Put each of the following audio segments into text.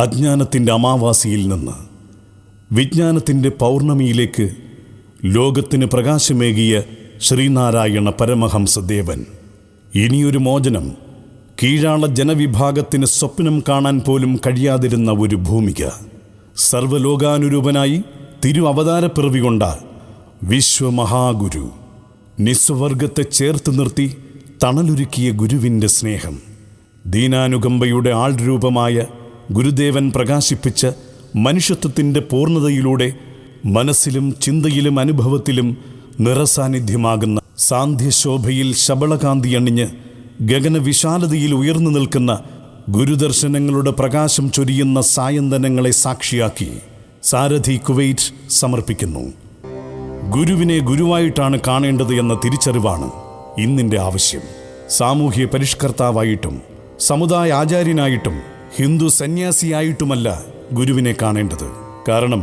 അജ്ഞാനത്തിൻ്റെ അമാവാസിയിൽ നിന്ന് വിജ്ഞാനത്തിൻ്റെ പൗർണമിയിലേക്ക് ലോകത്തിന് പ്രകാശമേകിയ ശ്രീനാരായണ പരമഹംസദേവൻ. ഇനിയൊരു മോചനം കീഴാള ജനവിഭാഗത്തിന് സ്വപ്നം കാണാൻ പോലും കഴിയാതിരുന്ന ഒരു ഭൂമിക. സർവ്വലോകാനുരൂപനായി തിരു അവതാരപ്പിറവി കൊണ്ട വിശ്വമഹാഗുരു, നിസ്വർഗത്തെ ചേർത്ത് നിർത്തി തണലൊരുക്കിയ ഗുരുവിൻ്റെ സ്നേഹം, ദീനാനുകമ്പയുടെ ആൾരൂപമായ ഗുരുദേവൻ പ്രകാശിപ്പിച്ച മനുഷ്യത്വത്തിൻ്റെ പൂർണ്ണതയിലൂടെ മനസ്സിലും ചിന്തയിലും അനുഭവത്തിലും നിറസാന്നിധ്യമാകുന്ന സാന്ധ്യശോഭയിൽ ശബളകാന്തി അണിഞ്ഞ് ഗഗനവിശാലതയിൽ ഉയർന്നു നിൽക്കുന്ന ഗുരുദർശനങ്ങളുടെ പ്രകാശം ചൊരിയുന്ന സായന്തനങ്ങളെ സാക്ഷിയാക്കി സാരഥി കുവൈറ്റ് സമർപ്പിക്കുന്നു. ഗുരുവിനെ ഗുരുവായിട്ടാണ് കാണേണ്ടത് എന്ന തിരിച്ചറിവാണ് ഇന്നിൻ്റെ ആവശ്യം. സാമൂഹ്യ പരിഷ്കർത്താവായിട്ടും സമുദായ ആചാര്യനായിട്ടും ഹിന്ദു സന്യാസിയായിട്ടുമല്ല ഗുരുവിനെ കാണേണ്ടത്. കാരണം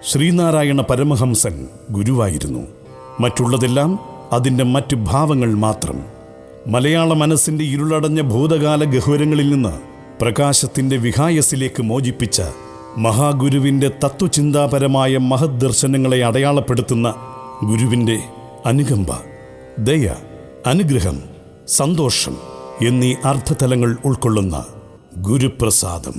ശ്രീനാരായണ പരമഹംസൻ ഗുരുവായിരുന്നു. മറ്റുള്ളതെല്ലാം അതിൻ്റെ മറ്റ് ഭാവങ്ങൾ മാത്രം. മലയാള മനസ്സിൻ്റെ ഇരുളടഞ്ഞ ഭൂതകാല ഗഹ്വരങ്ങളിൽ നിന്ന് പ്രകാശത്തിൻ്റെ വിഹായസിലേക്ക് മോചിപ്പിച്ച മഹാഗുരുവിൻ്റെ തത്വചിന്താപരമായ മഹദ് ദർശനങ്ങളെ അടയാളപ്പെടുത്തുന്ന ഗുരുവിൻ്റെ അനുകമ്പ, ദയ, അനുഗ്രഹം, സന്തോഷം എന്നീ അർത്ഥതലങ്ങൾ ഉൾക്കൊള്ളുന്ന ഗുരുപ്രസാദം.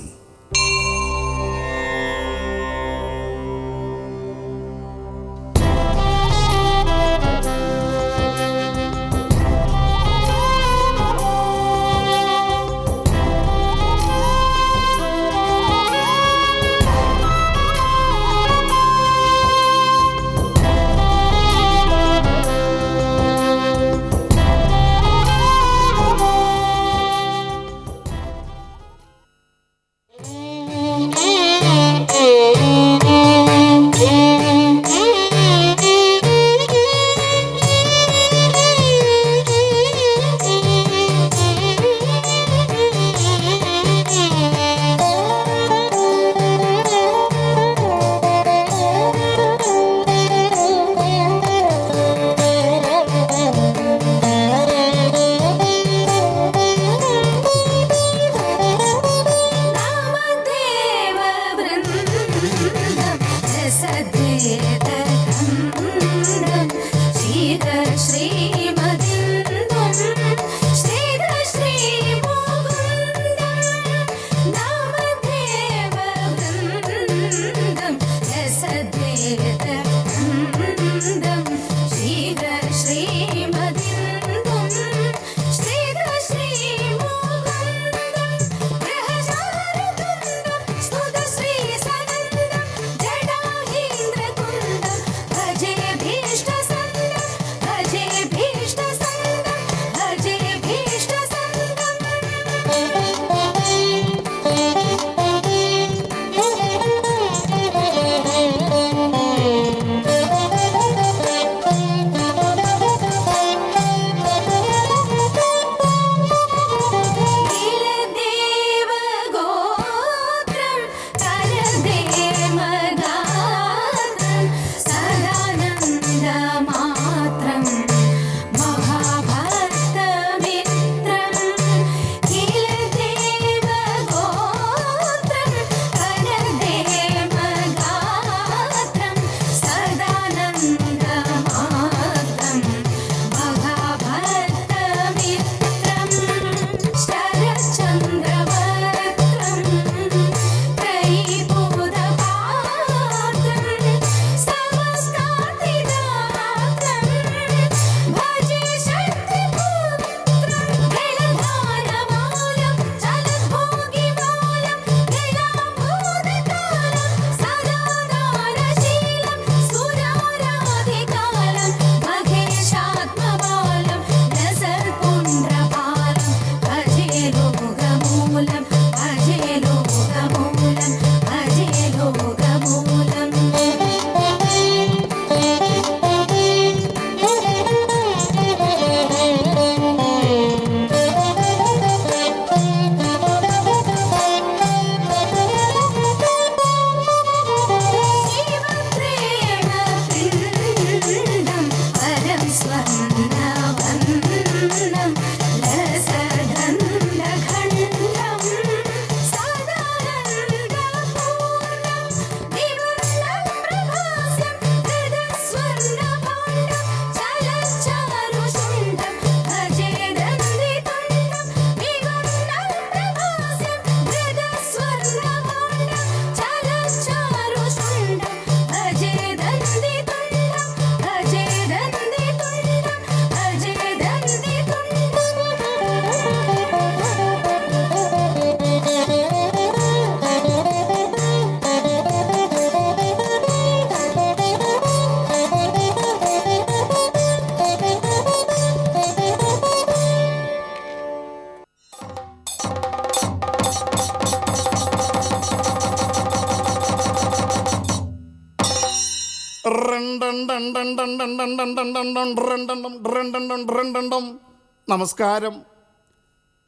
നമസ്കാരം.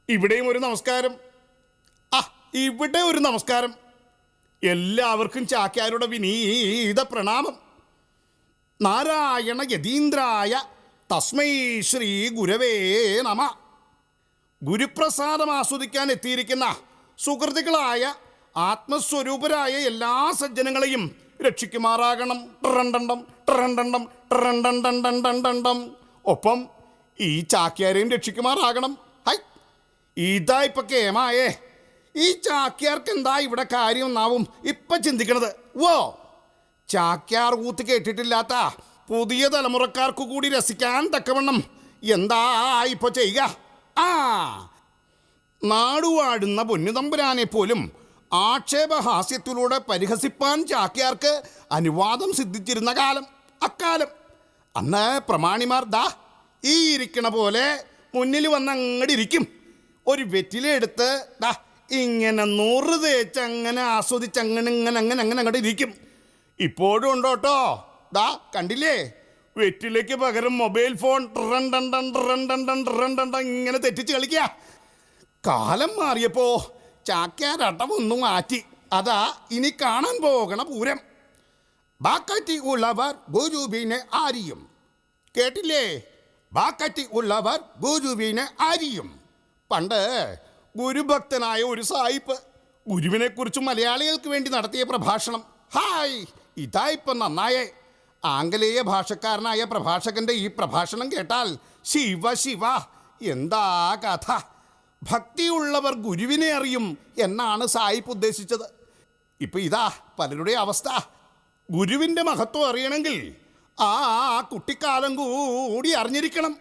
ഇവിടെയും ഒരു നമസ്കാരം. ഇവിടെ ഒരു നമസ്കാരം. എല്ലാവർക്കും ചാക്യാരുടെ വിനീത പ്രണാമം. നാരായണ യതീന്ദ്രായ തസ്മൈ ശ്രീ ഗുരവേ നമ. ഗുരുപ്രസാദം ആസ്വദിക്കാൻ എത്തിയിരിക്കുന്ന സുഹൃത്തുക്കളായ ആത്മസ്വരൂപരായ എല്ലാ സജ്ജനങ്ങളെയും രക്ഷിക്കുമാറാകണം. ഒപ്പം ഈ ചാക്യാരെയും രക്ഷിക്കുമാറാകണം. ഹൈ, ഇതാ ഇപ്പൊ കേമായേ. ഈ ചാക്യാർക്ക് എന്താ ഇവിടെ കാര്യം എന്നാവും ഇപ്പൊ ചിന്തിക്കണത്. ചാക്യാർ ഊത്ത് കേട്ടിട്ടില്ലാത്ത പുതിയ തലമുറക്കാർക്ക് കൂടി രസിക്കാൻ തക്കവണ്ണം എന്താ ഇപ്പൊ ചെയ്യുക? നാടുവാടുന്ന പൊന്നുതമ്പുരാനെ പോലും ആക്ഷേപഹാസ്യത്തിലൂടെ പരിഹസിപ്പാൻ ചാക്യാർക്ക് അനുവാദം സിദ്ധിച്ചിരുന്ന കാലം അക്കാലം. അന്ന് പ്രമാണിമാർ ദാ ഈ ഇരിക്കണ പോലെ മുന്നിൽ വന്ന് അങ്ങോട്ട് ഇരിക്കും. ഒരു വെറ്റിലെടുത്ത് ദാ ഇങ്ങനെ 100 തേച്ച് അങ്ങനെ ആസ്വദിച്ച് അങ്ങനെ അങ്ങോട്ട് ഇരിക്കും. ഇപ്പോഴും ഉണ്ടോട്ടോ. ദാ കണ്ടില്ലേ, വെറ്റിലേക്ക് പകരം മൊബൈൽ ഫോൺ ഇങ്ങനെ തെറ്റിച്ച് കളിക്കുക. കാലം മാറിയപ്പോ ചാക്യാരട്ടമൊന്നും മാറ്റി. അതാ ഇനി കാണാൻ പോകണ പൂരം. ബാക്കറ്റി ഉള്ളവർ ഗുരുവിനെ ആരിയും. കേട്ടില്ലേ? ബാക്കറ്റി ഉള്ളവർ ഗുരുവിനെ ആരിയും. പണ്ട് ഗുരുഭക്തനായ ഒരു സായിപ്പ് ഗുരുവിനെ കുറിച്ച് മലയാളികൾക്ക് വേണ്ടി നടത്തിയ പ്രഭാഷണം. ഹായ്, ഇതാ ഇപ്പം നന്നായേ. ആംഗലേയ ഭാഷക്കാരനായ പ്രഭാഷകന്റെ ഈ പ്രഭാഷണം കേട്ടാൽ ശിവ ശിവ, എന്താ കഥ. ഭക്തിയുള്ളവർ ഗുരുവിനെ അറിയും എന്നാണ് സായിപ്പ് ഉദ്ദേശിച്ചത്. ഇപ്പൊ ഇതാ പലരുടെ അവസ്ഥ. ഗുരുവിൻ്റെ മഹത്വം അറിയണമെങ്കിൽ ആ കുട്ടിക്കാലം കൂടി അറിഞ്ഞിരിക്കണം.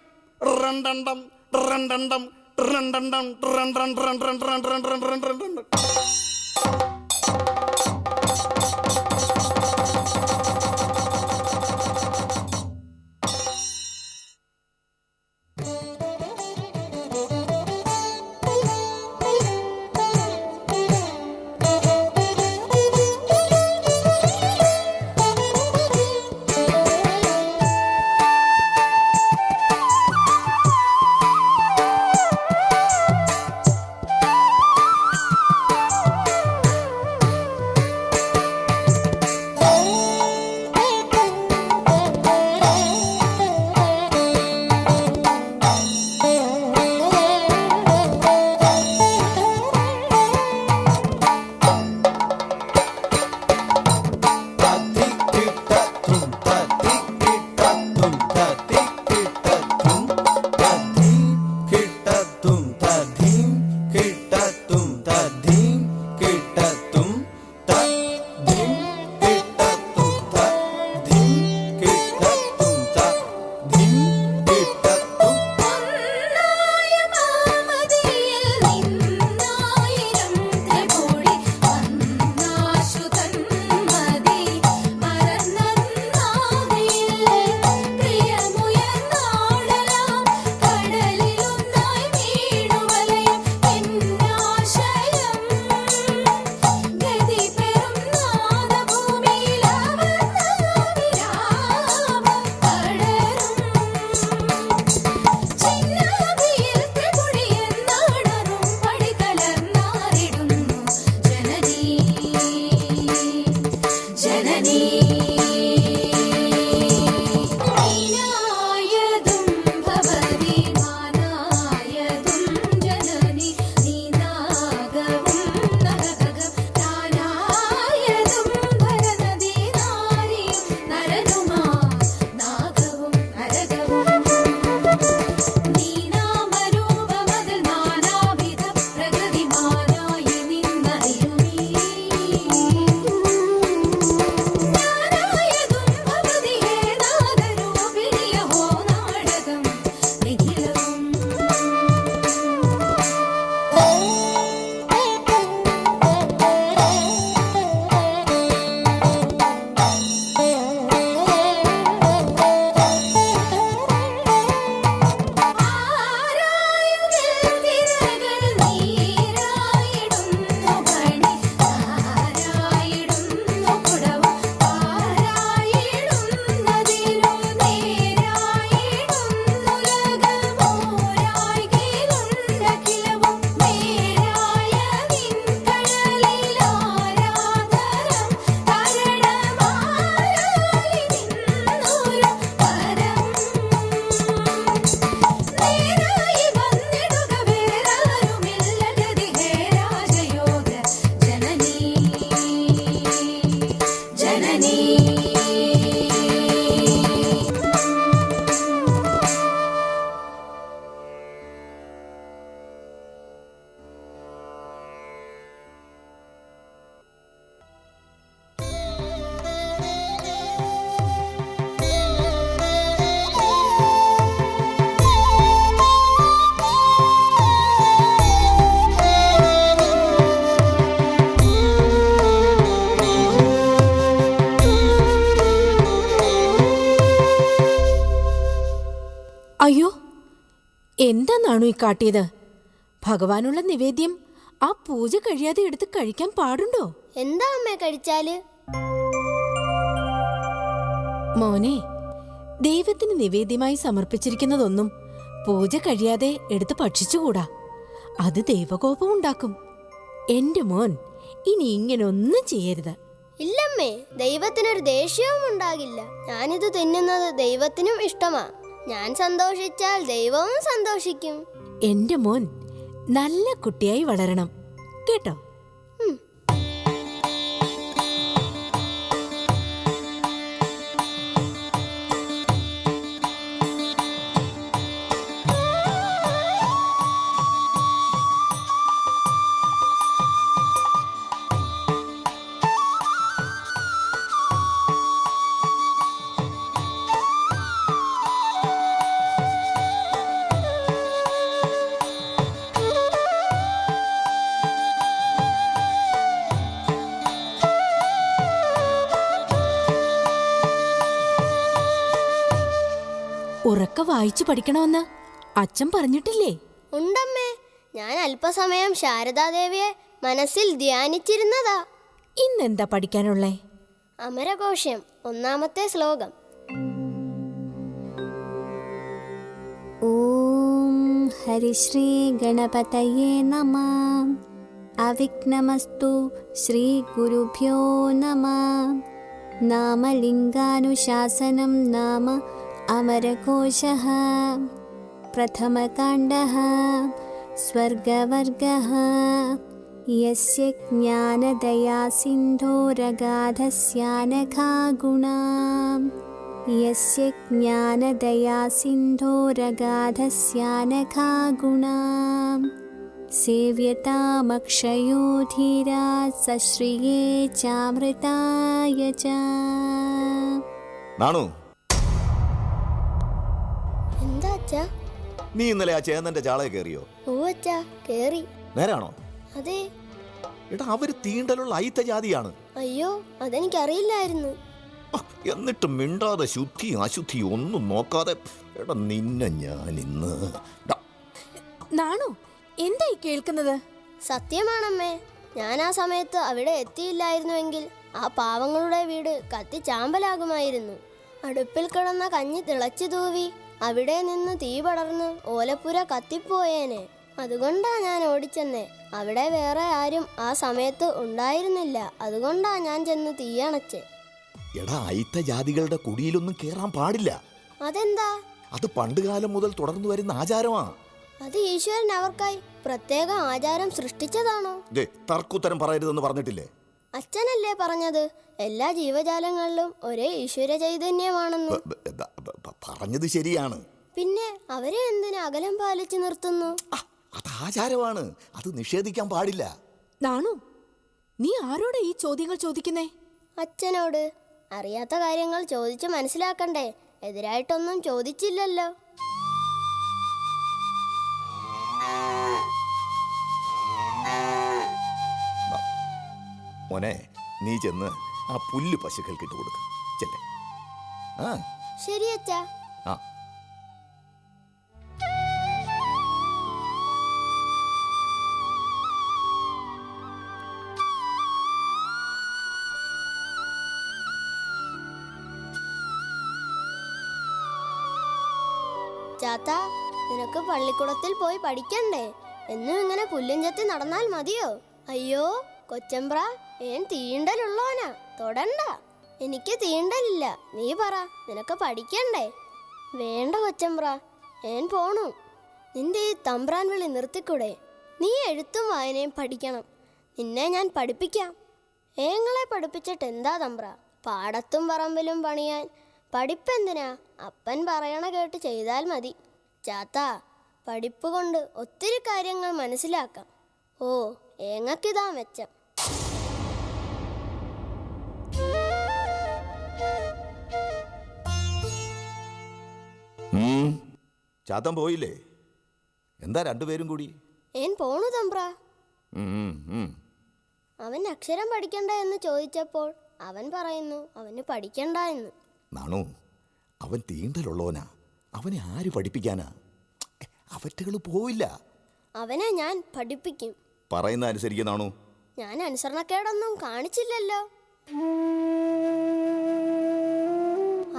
അയ്യോ, എന്താണു ഈ കാട്ടിയത്? ഭഗവാനുള്ള നിവേദ്യം ആ പൂജ കഴിയാതെ എടുത്ത് കഴിക്കാൻ പാടുണ്ടോ? എന്താ അമ്മേ കഴിച്ചാല്? മോനെ, ദൈവത്തിന് നിവേദ്യമായി സമർപ്പിച്ചിരിക്കുന്നതൊന്നും പൂജ കഴിയാതെ എടുത്ത് ഭക്ഷിച്ചുകൂടാ. അത് ദൈവകോപം ഉണ്ടാക്കും. എന്റെ മോൻ ഇനി ഇങ്ങനൊന്നും ചെയ്യരുത്. ഇല്ലമ്മേ, ദൈവത്തിനൊരു ദേഷ്യവും ഉണ്ടാകില്ല. ഞാനിത് തിന്നുന്നത് ദൈവത്തിനും ഇഷ്ടമാ. ഞാൻ സന്തോഷിച്ചാൽ ദൈവവും സന്തോഷിക്കും. എന്റെ മോൻ നല്ല കുട്ടിയായി വളരണം കേട്ടോ. ഉറക്ക വായിച്ചു പഠിക്കണമെന്ന് അച്ഛൻ പറഞ്ഞിട്ടില്ലേ? ഉണ്ടമ്മേ, ഞാൻ അല്പസമയം ശാരദാദേവിയെ മനസ്സിൽ ധ്യാനിച്ചിരുന്നതാ. ഇന്നെന്താ പഠിക്കാനുള്ളേ? അമരകോശം 1-ാമത്തെ ശ്ലോകം. ഓം ഹരിശ്രീ ഗണപതയേ നമഃ. അവിഘ്നമസ്തു ശ്രീ ഗുരുഭ്യോ നമഃ. നാമലിംഗാനുശാസനം നാമ അമരകോശഃ. പ്രഥമകാണ്ഡഃ സ്വർഗവർഗഃ. യസ്യ ജ്ഞാനദയാ സിന്ധോരഗാധസ്യാനഘാ ഗുണാം. യസ്യ ജ്ഞാനദയാ സിന്ധോരഗാധസ്യാനഘാ ഗുണാം. സേവ്യതാമക്ഷയോ ധീരാ സശ്രിയേ ചാമൃതായ ച. നാണു, എന്താ അച്ഛാ? നീ ഇന്നലെ ആ ചേന്നന്റെ ചാളയെ കയറിയോ? ഓ അച്ഛാ, കേറി. നേരാണോ? അതെ. എടാ, അവര് തീണ്ടലുള്ള അയിത്ത ജാതിയാണ്. അയ്യോ, അതെനിക്കറിയില്ലായിരുന്നു. എന്നിട്ട് മിണ്ടാതെ ശുദ്ധി അശുദ്ധി ഒന്നും നോക്കാതെ എടാ നിന്നെ ഞാൻ ഇന്ന്. നാണു, എന്തായി കേൾക്കുന്നത്? സത്യമാണമ്മേ, ഞാൻ ആ സമയത്ത് അവിടെ എത്തിയില്ലായിരുന്നുവെങ്കിൽ ആ പാവങ്ങളുടെ വീട് കത്തി ചാമ്പലാകുമായിരുന്നു. അടുപ്പിൽ കിടന്ന കഞ്ഞി തിളച്ചു തൂവി അവിടെ നിന്ന് തീ പടർന്ന് ഓലപ്പുര കത്തിപ്പോയേനെ. അതുകൊണ്ടാ ഞാൻ ഓടിച്ചെന്നേ. അവിടെ വേറെ ആരും ആ സമയത്ത് ഉണ്ടായിരുന്നില്ല. അതുകൊണ്ടാ ഞാൻ ചെന്ന് തീയണച്ചേ. എടാ, അയിത്ത ജാതികളുടെ കുടിയിലൊന്നും കേറാൻ പാടില്ല. അതെന്താ? അത് പണ്ടുകാലം മുതൽ തുടർന്നു വരുന്ന ആചാരമാ. അത് ഈശ്വരൻ അവർക്കായി പ്രത്യേക ആചാരം സൃഷ്ടിച്ചതാണോ? തർക്കുത്തരം പറയരുതെന്ന് പറഞ്ഞിട്ടില്ലേ? അച്ഛനല്ലേ പറഞ്ഞത് എല്ലാ ജീവജാലങ്ങളിലും ഒരേ ഈശ്വര ചൈതന്യമാണെന്ന്? പറഞ്ഞത് ശരിയാണ്. പിന്നെ അവരെ എന്തിനു അകലം പാലിച്ചു നിർത്തുന്നു? അത് ആചാരമാണ്, അത് നിഷേധിക്കാൻ പാടില്ല. നാണു, നീ ആരോട് ഈ ചോദ്യങ്ങൾ ചോദിക്കുന്നേ? അച്ഛനോട്. അറിയാത്ത കാര്യങ്ങൾ ചോദിച്ചു മനസ്സിലാക്കണ്ടേ? എതിരായിട്ടൊന്നും ചോദിച്ചില്ലല്ലോ. മോനെ, നീ ചെന്ന് ആ പുല്ല് പശുക്കൾക്ക് ഇട്ട് കൊടുക്ക്. ചെല്ലേ. ആ ശരി അച്ഛാ. ആ ചാത്താ, നിനക്ക് പള്ളിക്കൂടത്തിൽ പോയി പഠിക്കണ്ടേ? എന്നും ഇങ്ങനെ പുല്ലും ചെത്തി നടന്നാൽ മതിയോ? അയ്യോ കൊച്ചമ്പ്ര, ഏൻ തീണ്ടലുള്ളോനാ, തൊടണ്ട. എനിക്ക് തീണ്ടലില്ല. നീ പറ, നിനക്ക് പഠിക്കണ്ടേ? വേണ്ട കൊച്ചമ്പ്ര, ഏൻ പോണു. നിന്റെ ഈ തമ്പ്രാൻ വിളി നിർത്തിക്കൂടെ? നീ എഴുത്തും വായനയും പഠിക്കണം. നിന്നെ ഞാൻ പഠിപ്പിക്കാം. ഏങ്ങളെ പഠിപ്പിച്ചിട്ട് എന്താ തമ്പ്ര? പാടത്തും പറമ്പിലും പണിയാൻ പഠിപ്പെന്തിനാ? അപ്പൻ പറയണ കേട്ട് ചെയ്താൽ മതി. ചാത്താ, പഠിപ്പ് കൊണ്ട് ഒത്തിരി കാര്യങ്ങൾ മനസ്സിലാക്കാം. ഓ, ഏങ്ങക്കിതാ മെച്ചം. ചാത്തൻ പോയില്ലേ? എന്താ രണ്ടുപേരും കൂടി? ഏൻ പോണു തമ്പ്ര. അവൻ അക്ഷരം പഠിക്കണ്ട എന്ന് ചോദിച്ചപ്പോൾ അവൻ പറയുന്നു അവന് പഠിക്കണ്ട എന്ന്. നാണു, അവൻ തീണ്ടലുള്ളവനാ. അവനെ ആര് പഠിപ്പിക്കാനാ? അവറ്റകൾ പോവില്ല. അവനെ ഞാൻ പഠിപ്പിക്കും. പറയുന്ന അനുസരിക്കുന്നതാണോ? ഞാൻ അനുസരണക്കേടൊന്നും കാണിച്ചില്ലല്ലോ.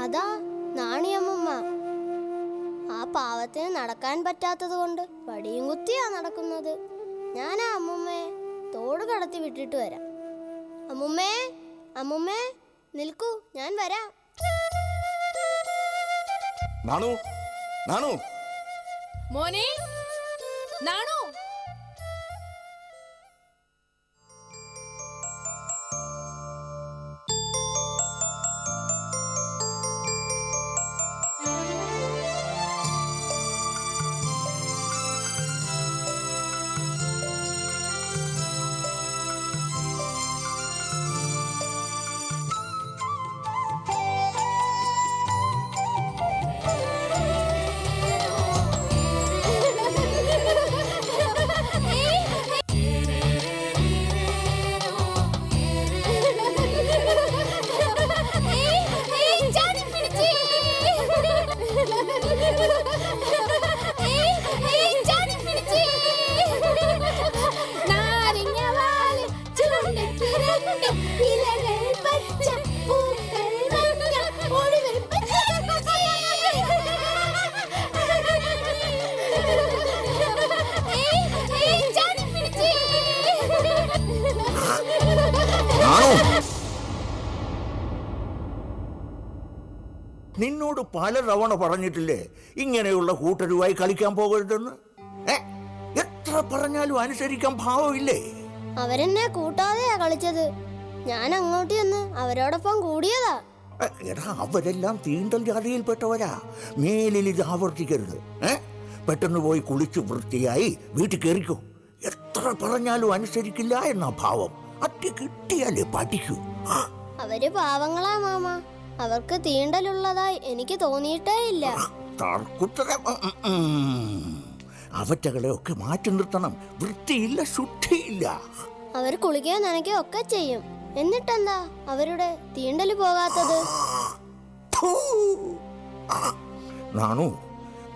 അതാ നാണിയമ്മ. ആ പാവത്തിന് നടക്കാൻ പറ്റാത്തത് കൊണ്ട് വടിയും കുത്തിയാ നടക്കുന്നത്. ഞാനാ അമ്മുമ്മയെ തോട് കടത്തി വിട്ടിട്ട് വരാം. അമ്മുമ്മേ, അമ്മുമ്മേ നിൽക്കൂ, ഞാൻ വരാം. നാണു, നാണു, മോനെ, നാണു. നിന്നോട് പല തവണ പറഞ്ഞിട്ടില്ലേ ഇങ്ങനെയുള്ള കൂട്ടരുമായി കളിക്കാൻ പോകരുതെന്ന്? എത്ര പറഞ്ഞാലും അനുസരിക്കാൻ ഭാവമില്ലേ? അവരെന്നെ കൂട്ടാതെയാ കളിച്ചത്. ഞാൻ അങ്ങോട്ട് ചെന്ന് അവരോടൊപ്പം കൂടിയതാ. എടാ, അവരെല്ലാം തീണ്ടൽ ജാതിയിൽപ്പെട്ടവരാ. മേലിൽ ഇത് ആവർത്തിക്കരുത്. പെട്ടെന്ന് പോയി കുളിച്ച് വൃത്തിയായി വീട്ടിൽ കയറിക്കോ. എത്ര പറഞ്ഞാലും അനുസരിക്കില്ല എന്ന ഭാവം. അട്ടി കിട്ടിയാലേ പഠിക്കൂ. അവര് പാവങ്ങളാ മാമ. അവർക്ക് തീണ്ടലുള്ളതായി എനിക്ക് തോന്നിയിട്ടേ ഇല്ല. അവറ്റകളെ ഒക്കെ മാറ്റി നിർത്തണം. വൃത്തിയില്ല, ശുദ്ധിയില്ല. അവർ കുളിക്കുകയോ നനയ്ക്കുകയോ ഒക്കെ ചെയ്യും. എന്നിട്ടെന്താ അവരുടെ തീണ്ടല് പോകാത്തത്? നാണു,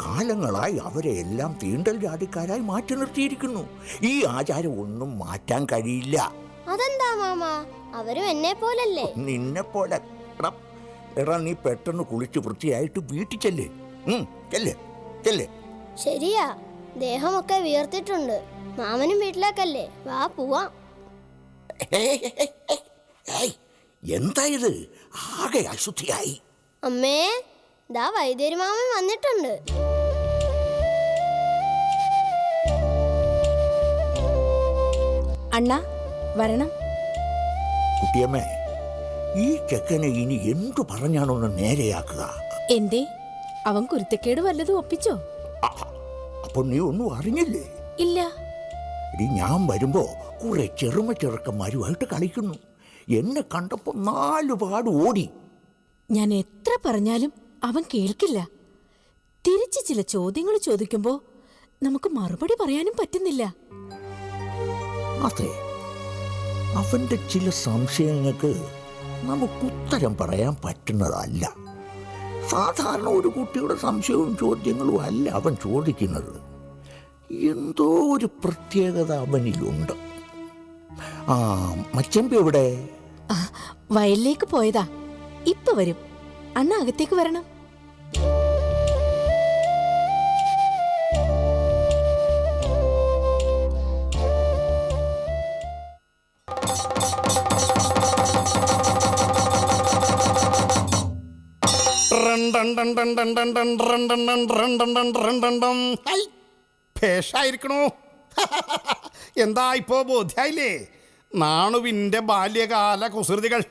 കാലങ്ങളായി അവരെ എല്ലാം തീണ്ടൽ ജാതിക്കാരായി മാറ്റി നിർത്തിയിരിക്കുന്നു. ഈ ആചാരം ഒന്നും മാറ്റാൻ കഴിയില്ല. അതെന്താ മാമ? അവരും എന്നെ പോലല്ലേ? നിന്നെ പോലെ. എടാ, നീ പെട്ടെന്ന് കുളിച്ച് വൃത്തിയായിട്ട് വീട്ടിൽ ചെല്ലേ. ചെല്ലേ ചെല്ലേ. ശരിയാ, ദേഹമൊക്കെ വീർത്തിട്ടുണ്ട്. മാമനും വീട്ടിലേക്കല്ലേ? വാ പോവാം. എന്താ ഇത്? ആകെ അശുദ്ധിയായി. അമ്മേ, ദാ വൈദ്യര് മാമൻ വന്നിട്ടുണ്ട്. അണ്ണാ വരണം. കുട്ടിയമ്മേ, ഈ ചെക്കനെ ഇനി എന്തു പറഞ്ഞാണൊന്ന് നേരെയാക്കുക. എന്തേ, അവൻ കുരുത്തക്കേട് വല്ലതും ഒപ്പിച്ചോ? അപ്പൊ നീ ഒന്നും അറിഞ്ഞില്ലേ? ഇല്ല. ഇനി ഞാൻ വരുമ്പോ കുറെ ചെറുക്കന്മാരുമായിട്ട് കളിക്കുന്നു. എന്നെ കണ്ടപ്പോ 4 പാട് ഓടി. ഞാൻ എത്ര പറഞ്ഞാലും അവൻ കേൾക്കില്ല. തിരിച്ച് ചില ചോദ്യങ്ങൾ ചോദിക്കുമ്പോ നമുക്ക് മറുപടി പറയാനും പറ്റുന്നില്ല. അതെ, അവന്റെ ചില സംശയങ്ങൾക്ക് നമുക്കുത്തരം പറയാൻ പറ്റുന്നതല്ല. സാധാരണ ഒരു കുട്ടിയുടെ സംശയവും ചോദ്യങ്ങളും അല്ല അവൻ ചോദിക്കുന്നത്. എന്തോ ഒരു പ്രത്യേകത അവനിലുണ്ട്. മച്ചമ്പി എവിടെ? വയലിലേക്ക് പോയതാ. ഇപ്പൊ വരും. അണ്ണ അകത്തേക്ക് വരണം. ഭേഷായിരിക്കണോ? എന്താ ഇപ്പോ ബോധ്യായില്ലേ? നാണുവിൻ്റെ ബാല്യകാല കുസൃതികൾ,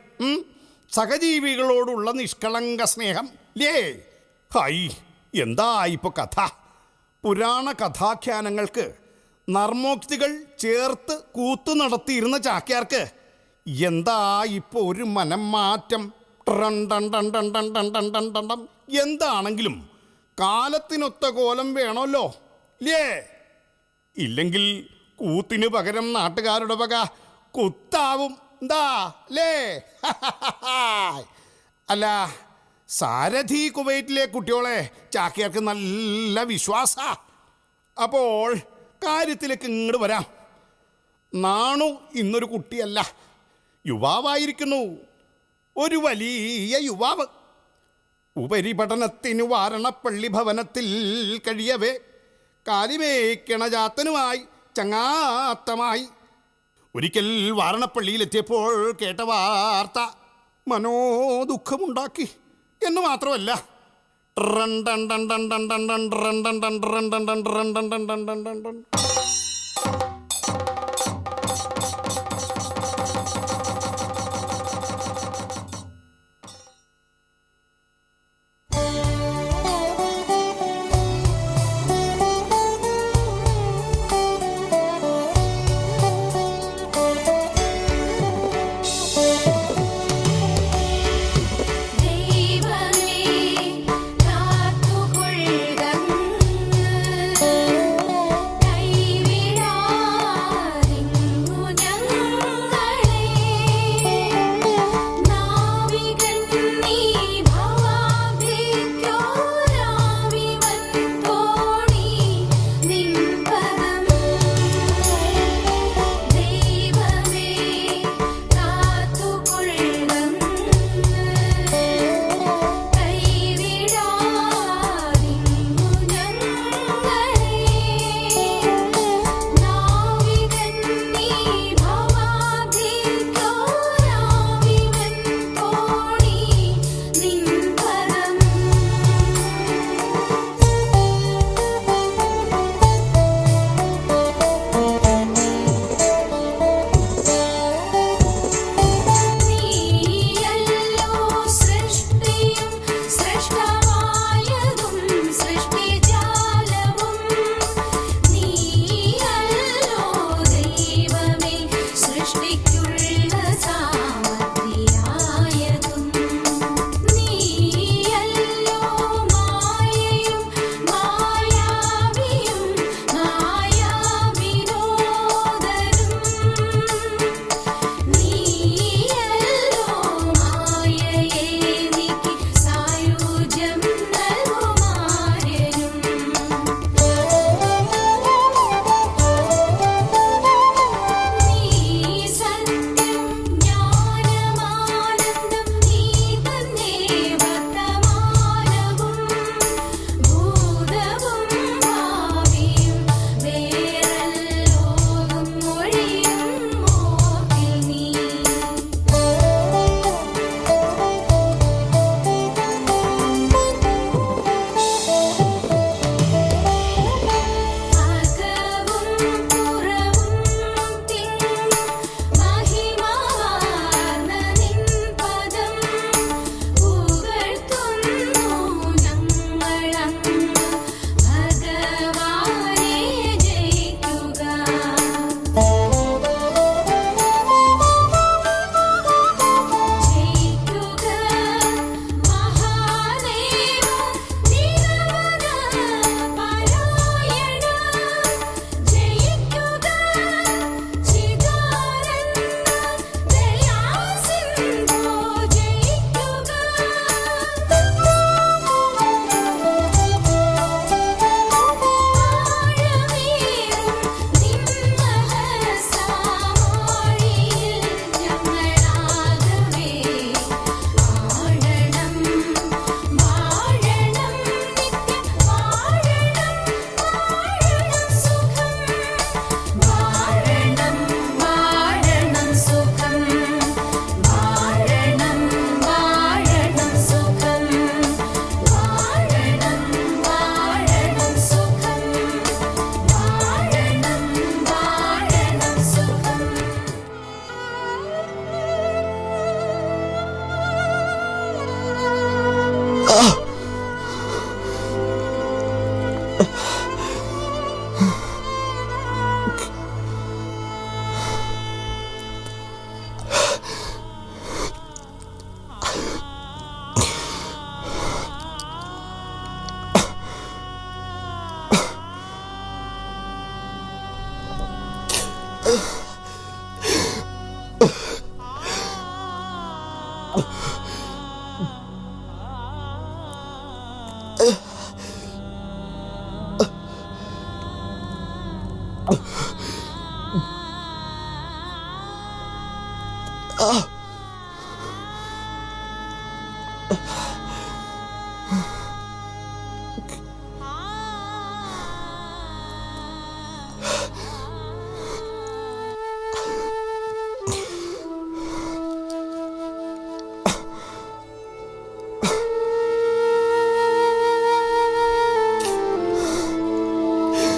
സഹജീവികളോടുള്ള നിഷ്കളങ്ക സ്നേഹം ലേ. ഹൈ, എന്താ ഇപ്പൊ കഥ? പുരാണ കഥാഖ്യാനങ്ങൾക്ക് നർമ്മോക്തികൾ ചേർത്ത് കൂത്തു നടത്തിയിരുന്ന ചാക്യാർക്ക് എന്താ ഇപ്പൊ ഒരു മനം മാറ്റം? എന്താണെങ്കിലും കാലത്തിനൊത്ത കോലം വേണമല്ലോ ലേ. ഇല്ലെങ്കിൽ കൂത്തിനു പകരം നാട്ടുകാരുടെ വക കുത്താവും. എന്താ ലേ? അല്ല, സാരഥി കുവൈറ്റിലെ കുട്ടിയോളെ ചാക്യാർക്ക് നല്ല വിശ്വാസ. അപ്പോൾ കാര്യത്തിലേക്ക് ഇങ്ങോട്ട് വരാം. നാണു ഇന്നൊരു കുട്ടിയല്ല, യുവാവായിരിക്കുന്നു. ഒരു വലിയ യുവാവ്. ഉപരിപഠനത്തിന് വാരണപ്പള്ളി ഭവനത്തിൽ കഴിയവേ കാലിമേക്കണജാത്തനുമായി ചങ്ങാത്തമായി. ഒരിക്കൽ വാരണപ്പള്ളിയിലെത്തിയപ്പോൾ കേട്ട വാർത്ത മനോദുഃഖമുണ്ടാക്കി എന്ന് മാത്രമല്ല,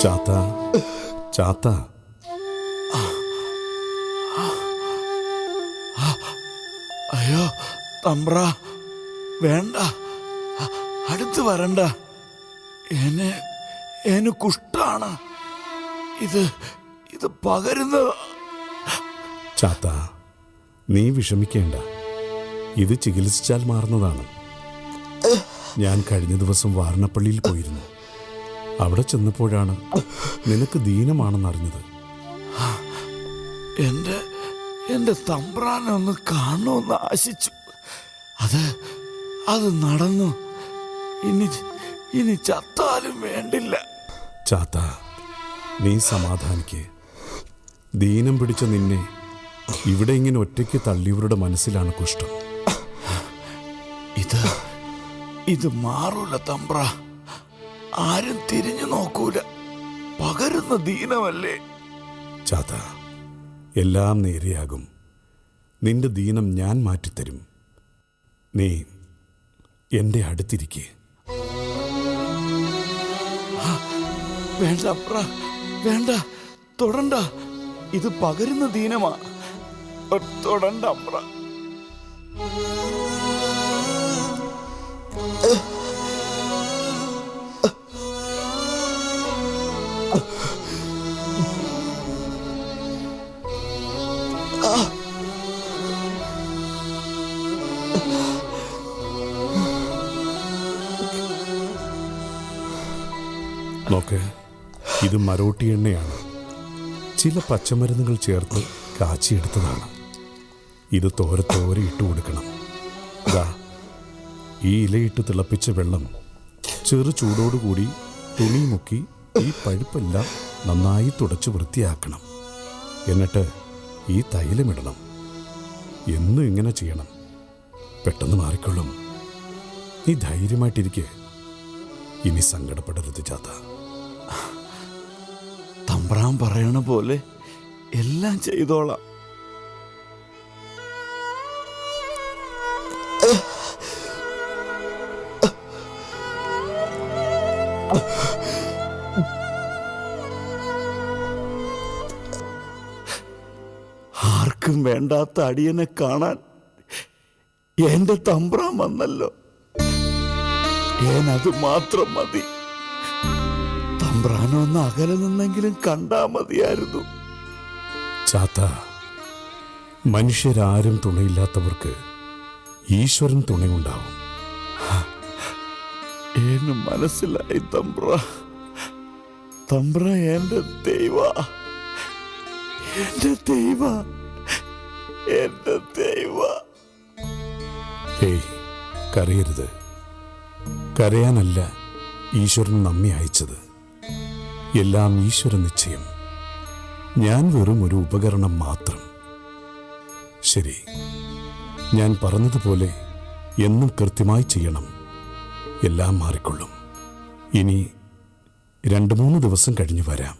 ചാത്ത, ചാത്ത. അയ്യോ തമ്പ്ര, വേണ്ട, അടുത്ത് വരണ്ട. എന്നെ കുഷ്ടാണ്. ഇത് പകരുന്ന. ചാത്ത, നീ വിഷമിക്കേണ്ട. ഇത് ചികിത്സിച്ചാൽ മാറുന്നതാണ്. ഞാൻ കഴിഞ്ഞ ദിവസം വാരണപ്പള്ളിയിൽ പോയിരുന്നു. അവിടെ ചെന്നപ്പോഴാണ് നിനക്ക് ദീനമാണെന്നറിഞ്ഞത്. എന്റെ തമ്പ്രാനെ ഒന്ന് കാണണമെന്ന് ആശിച്ചു. അത് നടന്നു. ഇനി ചത്താലും വേണ്ടില്ല. ചാത്ത, നീ സമാധാനിക്ക്. ദീനം പിടിച്ച നിന്നെ ഇവിടെ ഇങ്ങനെ ഒറ്റയ്ക്ക് തള്ളിയവരുടെ മനസ്സിലാണ് കുഷ്ഠം. ഇത് മാറൂല തമ്പ്ര. ആരും തിരിഞ്ഞു നോക്കൂല. പകരുന്ന ദീനമല്ലേ. ചാത്ത, എല്ലാം നേരെയാകും. നിന്റെ ദീനം ഞാൻ മാറ്റിത്തരും. നീ എൻ്റെ അടുത്തിരിക്കേ. വേണ്ട അപ്ര, വേണ്ട, തൊടണ്ട. ഇത് പകരുന്ന ദീനമാ. തൊടണ്ട അപ്ര. നോക്ക്, ഇത് മരോട്ടി എണ്ണയാണ്. ചില പച്ചമരുന്നുകൾ ചേർത്ത് കാച്ചിയെടുത്തതാണ്. ഇത് തോരെ ഇട്ട് കൊടുക്കണം. ഇതാ, ഈ ഇലയിട്ട് തിളപ്പിച്ച വെള്ളം ചെറു ചൂടോടുകൂടി തുണി മുക്കി ഈ പഴുപ്പെല്ലാം നന്നായി തുടച്ച് വൃത്തിയാക്കണം. എന്നിട്ട് ഈ തൈലമിടണം. എന്നും ഇങ്ങനെ ചെയ്യണം. പെട്ടെന്ന് മാറിക്കൊള്ളും. നീ ധൈര്യമായിട്ടിരിക്കെ. ഇനി സങ്കടപ്പെടരുത് ചാത്ത. തമ്പ്രാൻ പറയണ പോലെ എല്ലാം ചെയ്തോളാം. ആർക്കും വേണ്ടാത്ത അടിയനെ കാണാൻ എന്റെ തമ്പ്രാൻ വന്നല്ലോ. അത് മാത്രം മതി. തമ്പ്രാനൊന്ന് അകലെ നിന്നെങ്കിലും കണ്ടാ മതിയായിരുന്നു. ചാത്ത, മനുഷ്യരാരും തുണയില്ലാത്തവർക്ക് ഈശ്വരൻ തുണയുണ്ടാവും. എന്നെ മനസ്സിലായി തമ്പ്ര. തമ്പ്ര എന്റെ ദൈവ, എന്റെ ദൈവ, എന്റെ ദൈവ. ഹേയ്, കരയരുത്. കരയാനല്ല ഈശ്വരൻ നമ്മെ അയച്ചത്. എല്ലാം ഈശ്വര നിശ്ചയം. ഞാൻ വെറും ഒരു ഉപകരണം മാത്രം. ശരി, ഞാൻ പറഞ്ഞതുപോലെ എന്നും കൃത്യമായി ചെയ്യണം. എല്ലാം മാറിക്കൊള്ളും. ഇനി 2-3 ദിവസം കഴിഞ്ഞ് വരാം.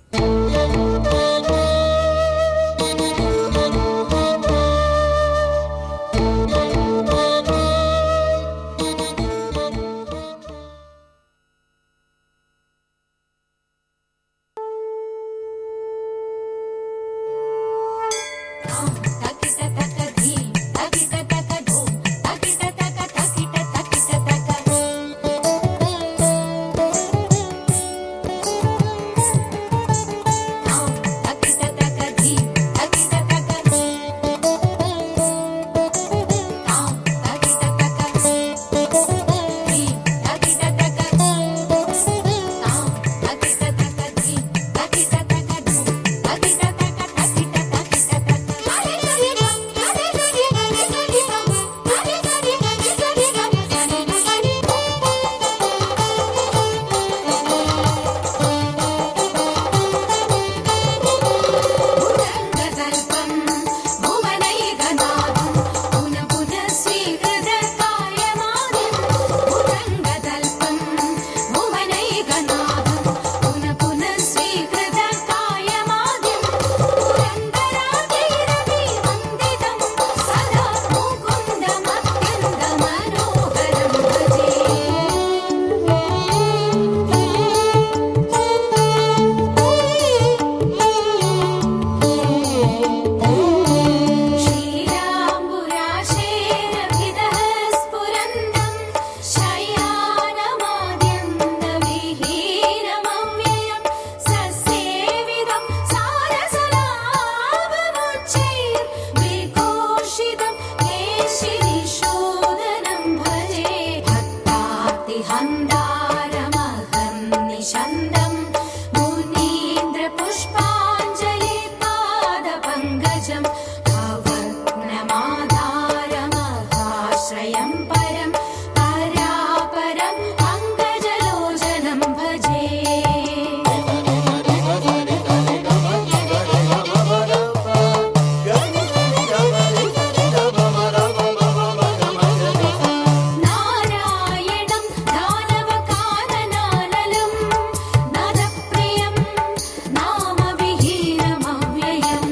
छन्दं मुनीन्द्रपुष्पाञ्जलिपादपङ्कजं भवग्नमाधारमहाश्रयं परं परापरं पङ्कजलोचनं भजे। नारायणं दानवकाननानलं नरप्रियं नामविहीनमव्ययं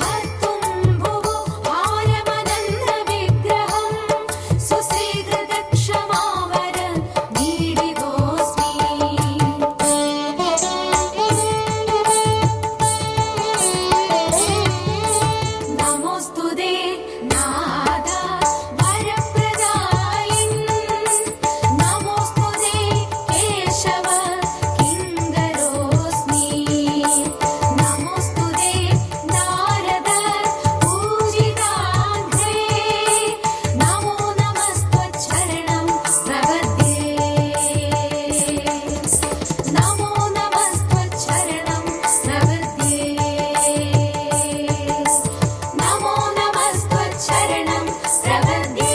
हर्तुं भुवो भारमनन्तविग्रहं सुशीघ्रदक्षमावर नीडितोऽस्मि। नमोऽस्तु ते नादा वरप्रदायिन् नमोऽस्तु ते केशव किङ्करोऽस्मि। नमोऽस्तु ते नारद पूजिताङ्घ्रे नमो नमस्त्वच्चरणं प्रपद्ये। नमो नमस्त्वच्चरणं प्रपद्ये। नमो नमस्त्वच्चरणं प्रपद्ये।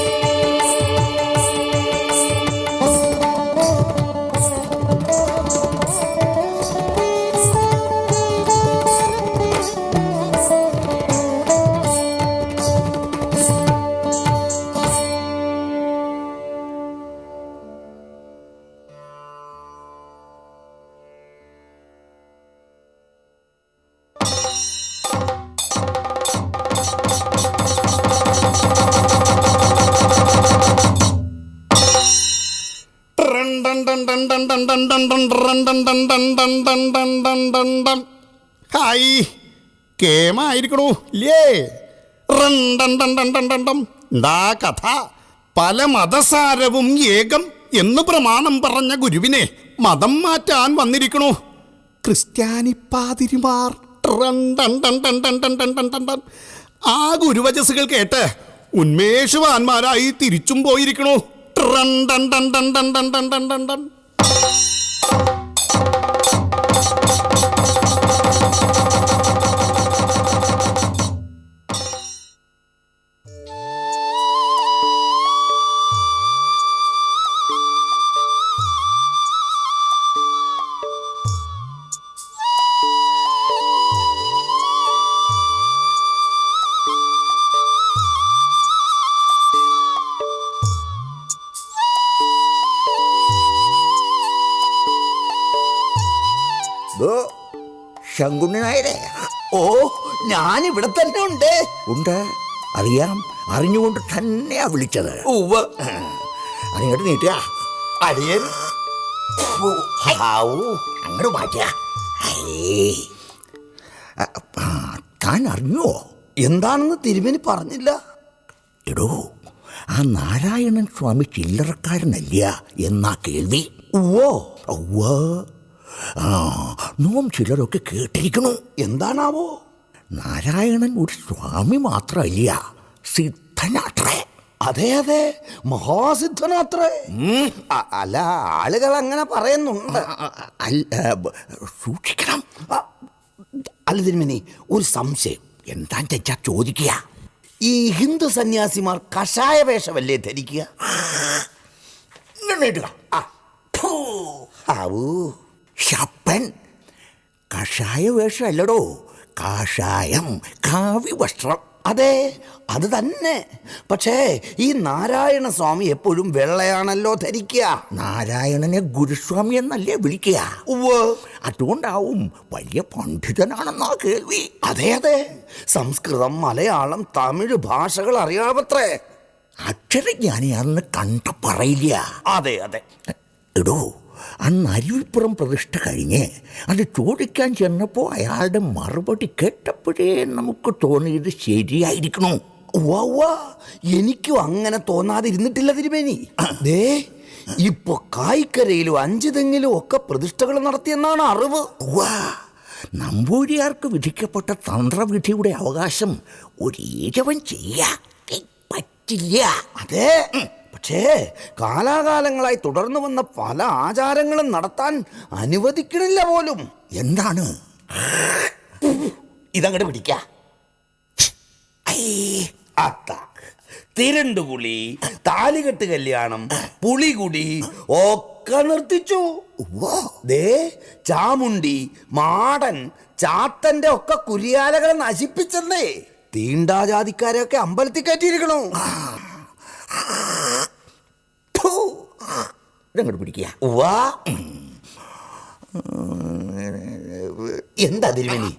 ഹായ് കേമായിരിക്കണു ഇല്ലേ? എന്താ കഥ? പല മതസാരവും ഏകം എന്ന് പ്രമാണം പറഞ്ഞ ഗുരുവിനെ മതം മാറ്റാൻ വന്നിരിക്കണു ക്രിസ്ത്യാനിപ്പാതിരിമാർ. ആ ഗുരുവചസ്സുകൾ കേട്ട് ഉന്മേഷവാന്മാരായി തിരിച്ചും പോയിരിക്കണു. ശങ്കുണ്ണി നായരെ. ഓ, ഞാനിവിടെ തന്നെ ഉണ്ട്. ഉണ്ട്, അറിയാം. അറിഞ്ഞുകൊണ്ട് തന്നെയാ വിളിച്ചത്. ഉവ്വ്. അങ്ങോട്ട് നീട്ടുക. അടിയൻ അങ്ങോട്ട് മാറ്റുക. താൻ അറിഞ്ഞോ? എന്താണെന്ന് തിരുമേനി പറഞ്ഞില്ല. എടോ, ആ നാരായണൻ സ്വാമി ചില്ലറക്കാരനല്ല എന്നാ കേൾവി. ഉവ്വോ. ഉവ്വ്. നോം ചിലരൊക്കെ കേട്ടിരിക്കണു. എന്താണാവോ? നാരായണൻ ഒരു സ്വാമി മാത്രമല്ല, സിദ്ധനാത്രേ. അതെ അതെ, മഹാസിദ്ധനാത്രേ. അല്ല, ആളുകൾ അങ്ങനെ പറയുന്നുണ്ട്. സൂക്ഷിക്കണം. അല്ല തിരുമേനി, ഒരു സംശയം. എന്താന്ന് വെച്ചാ ചോദിക്കുക. ഈ ഹിന്ദു സന്യാസിമാർ കഷായ വേഷമല്ലേ ധരിക്കുക? ശപ്പൻ, കഷായ വേഷമല്ലടോ, കാഷായം, കാവി വസ്ത്രം. അതെ, അത് തന്നെ. പക്ഷേ ഈ നാരായണ സ്വാമി എപ്പോഴും വെള്ളയാണല്ലോ ധരിക്കുക. നാരായണനെ ഗുരുസ്വാമി എന്നല്ലേ വിളിക്കുക. ഉവ്വ്. അതുകൊണ്ടാവും വലിയ പണ്ഡിതനാണെന്നാ കേൾവി. അതെ അതെ, സംസ്കൃതം, മലയാളം, തമിഴ് ഭാഷകൾ അറിയാമത്രേ. അക്ഷരജ്ഞാനിയാണെന്ന് കണ്ട പറയില്ല. അതെ അതെ. എടോ, അന്ന് അരുവിപ്പുറം പ്രതിഷ്ഠ കഴിഞ്ഞ് അത് ചോദിക്കാൻ ചെന്നപ്പോൾ അയാളുടെ മറുപടി കേട്ടപ്പോഴേ നമുക്ക് തോന്നിയത് ശരിയായിരിക്കണു. എനിക്കും അങ്ങനെ തോന്നാതിരുന്നിട്ടില്ല തിരുമേനി. ദേ, ഇപ്പൊ കായ്ക്കരയിലും അഞ്ചുതെങ്ങിലും ഒക്കെ പ്രതിഷ്ഠകൾ നടത്തിയെന്നാണ് അറിവ്. നമ്പൂരിയാർക്ക് വിധിക്കപ്പെട്ട തന്ത്രവിധിയുടെ അവകാശം ഒരു ഈഴവൻ ചെയ്യാൻ പറ്റില്ല. അതെ, പക്ഷേ കാലാകാലങ്ങളായി തുടർന്നു വന്ന പല ആചാരങ്ങളും നടത്താൻ അനുവദിക്കണില്ല പോലും. എന്താണ്? ഇതങ്ങോട്ട് പിടിക്ക. തിരണ്ടുകുളി, താലികെട്ട് കല്യാണം, പുളികുടി ഒക്കെ നിർത്തിച്ചു. ദേ ചാമുണ്ടി, മാടൻ, ചാത്തന്റെ ഒക്കെ കുരിയാലകളെ നശിപ്പിച്ചെന്നേ. തീണ്ടാജാതിക്കാരെയൊക്കെ അമ്പലത്തിൽ കയറ്റിയിരിക്കണു. ഇതങ്ങോട്ട് പിടിക്കുക. വാ. എന്താ തിരുമേനി?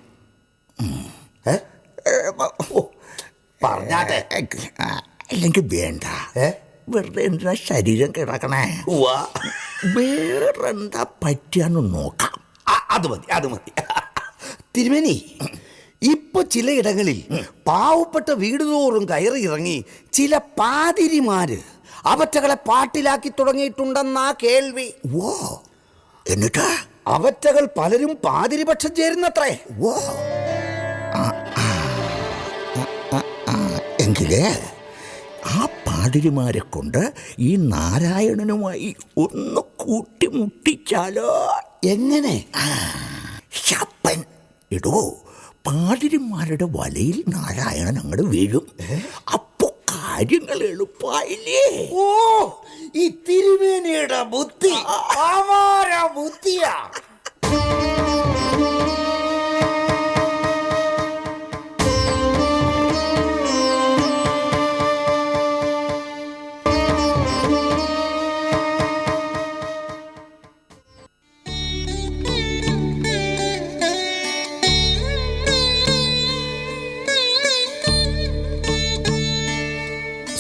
പറഞ്ഞാട്ടെ. അല്ലെങ്കിൽ വേണ്ട. വെറുതെ എന്താ ശരീരം കിടക്കണേ? വേറെന്താ പറ്റിയാന്ന് നോക്കാം. അത് മതി, അത് മതി. തിരുമേനി, ഇപ്പൊ ചിലയിടങ്ങളിൽ പാവപ്പെട്ട വീട് തോറും കയറി ഇറങ്ങി ചില പാതിരിമാര് അവറ്റകളെ പാട്ടിലാക്കി തുടങ്ങിയിട്ടുണ്ടെന്നാ കേൾവി. ഓ, എന്നിട്ട് അവറ്റകൾ പലരും പാതിരിപക്ഷം ചേരുന്നത്രേ. ഓ, എങ്കിലേ ആ പാതിരിമാരെ കൊണ്ട് ഈ നാരായണനുമായി ഒന്ന് കൂട്ടിമുട്ടിച്ചാലോ? എങ്ങനെ? ശപ്പൻ ഇടോ, പാതിരിമാരുടെ വലയിൽ നാരായണൻ അങ്ങോട്ട് വീഴും. അപ്പൊ കാര്യങ്ങൾ എളുപ്പമായില്ലേ? ഓ, ഈ തിരുമേനിയുടെ ബുദ്ധി അപാര ബുദ്ധിയാ.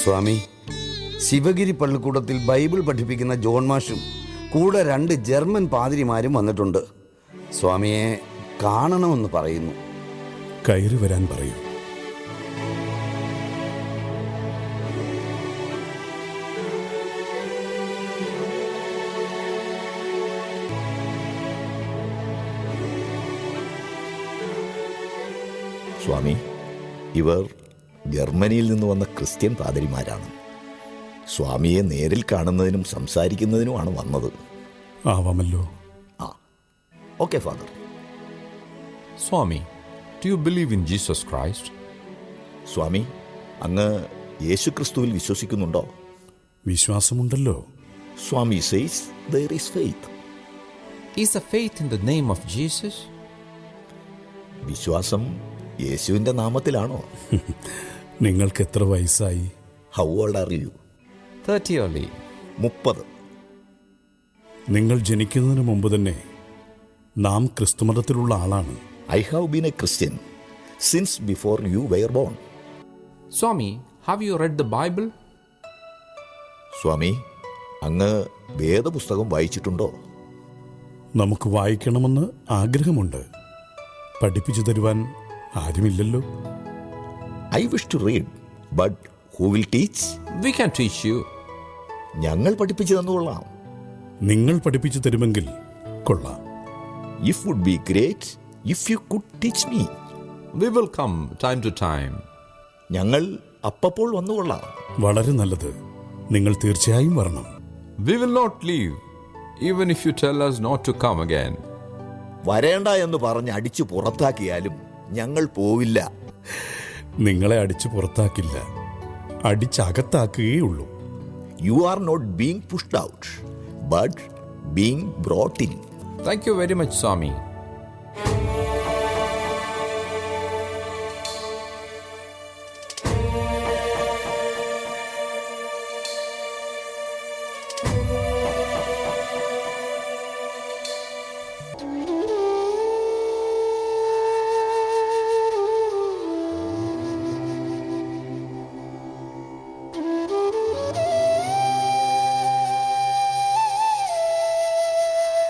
സ്വാമി, ശിവഗിരി പള്ളിക്കൂടത്തിൽ ബൈബിൾ പഠിപ്പിക്കുന്ന ജോൺ മാഷും കൂടെ 2 ജർമ്മൻ പാതിരിമാരും വന്നിട്ടുണ്ട്. സ്വാമിയെ കാണണമെന്ന് പറയുന്നു. കയറി വരാൻ പറയൂ. സ്വാമി, ഇവർ ജർമ്മനിയിൽ നിന്ന് വന്ന ക്രിസ്ത്യൻ പാതിരിമാരാണ്. സ്വാമിയെ നേരിൽ കാണുന്നതിനും സംസാരിക്കുന്നതിനുമാണ് വന്നത്. ആവാമല്ലോ. Okay father. Swami, do you believe in Jesus Christ? Swami, അങ്ങ് യേശു ക്രിസ്തുവിൽ വിശ്വസിക്കുന്നുണ്ടോ? വിശ്വാസമുണ്ടല്ലോ. സ്വാമി says there is faith. Is the faith in the name of Jesus? വിശ്വാസം യേശുവിൻ്റെ നാമത്തിലാണോ? നിങ്ങൾക്ക് എത്ര വയസ്സായി? How old are you? 30 only. 30. നിങ്ങൾ ജനിക്കുന്നതിന് മുമ്പ് തന്നെ നാം ക്രിസ്തുമതത്തിലുള്ള ആളാണ്. I have been a Christian since before you were born. Swami, have you read the Bible? സ്വാമി, അങ്ങ് വേദപുസ്തകം വായിച്ചിട്ടുണ്ടോ? നമുക്ക് വായിക്കണമെന്ന് ആഗ്രഹമുണ്ട്. പഠിപ്പിച്ചു തരുവാൻ ആരുമില്ലല്ലോ. I wish to read, but who will teach? We can teach you. ഞങ്ങൾ പഠിപ്പിച്ചു തന്നുകൊള്ളാം. നിങ്ങൾ പഠിപ്പിച്ചു തരുമെങ്കിൽ കൊള്ളാം. It would be great if you could teach me. We will come time to time. ഞങ്ങൾ അപ്പപ്പോൾ വന്നുകൊള്ളാം. വളരെ നല്ലത്. നിങ്ങൾ തീർച്ചയായും വരണം. We will not leave, even if you tell us not to come again. വരേണ്ട എന്ന് പറഞ്ഞ് അടിച്ചു പുറത്താക്കിയാലും ഞങ്ങൾ പോവില്ല. നിങ്ങളെ അടിച്ചു പുറത്താക്കില്ല, അടിച്ചകത്താക്കുകയുള്ളൂ. You are not being pushed out, but being brought in. Thank you very much, Swami.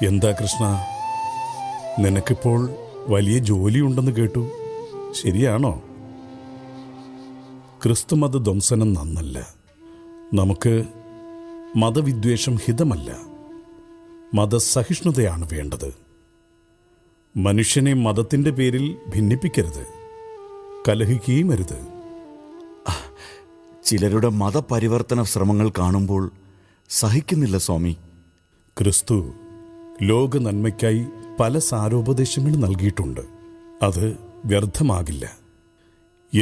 എന്താ കൃഷ്ണ, നിനക്കിപ്പോൾ വലിയ ജോലിയുണ്ടെന്ന് കേട്ടു. ശരിയാണോ? ക്രിസ്തുമത ധ്വംസനം നന്നല്ല. നമുക്ക് മതവിദ്വേഷം ഹിതമല്ല. മതസഹിഷ്ണുതയാണ് വേണ്ടത്. മനുഷ്യനെ മതത്തിൻ്റെ പേരിൽ ഭിന്നിപ്പിക്കരുത്, കലഹിക്കുകയും അരുത്. ചിലരുടെ മതപരിവർത്തന ശ്രമങ്ങൾ കാണുമ്പോൾ സഹിക്കുന്നില്ല സ്വാമി. ക്രിസ്തു ലോക നന്മയ്ക്കായി പല സാരോപദേശങ്ങൾ നൽകിയിട്ടുണ്ട്. അത് വ്യർത്ഥമാകില്ല.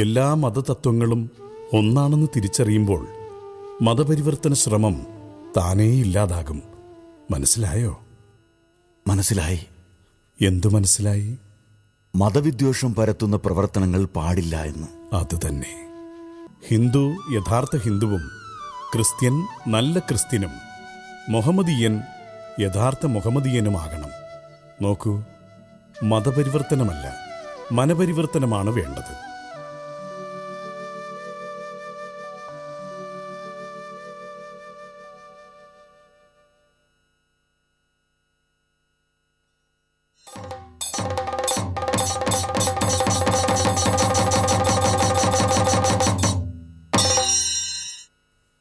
എല്ലാ മതതത്വങ്ങളും ഒന്നാണെന്ന് തിരിച്ചറിയുമ്പോൾ മതപരിവർത്തന ശ്രമം താനേ ഇല്ലാതാകും. മനസ്സിലായോ? മനസ്സിലായി. എന്തു മനസ്സിലായി? മതവിദ്വേഷം പരത്തുന്ന പ്രവർത്തനങ്ങൾ പാടില്ല എന്ന്. അത് തന്നെ. ഹിന്ദു യഥാർത്ഥ ഹിന്ദുവും ക്രിസ്ത്യൻ നല്ല ക്രിസ്ത്യനും മുഹമ്മദീയൻ യഥാർത്ഥ മുഹമ്മദീയനുമാകണം. നോക്കൂ, മതപരിവർത്തനമല്ല, മനപരിവർത്തനമാണ് വേണ്ടത്.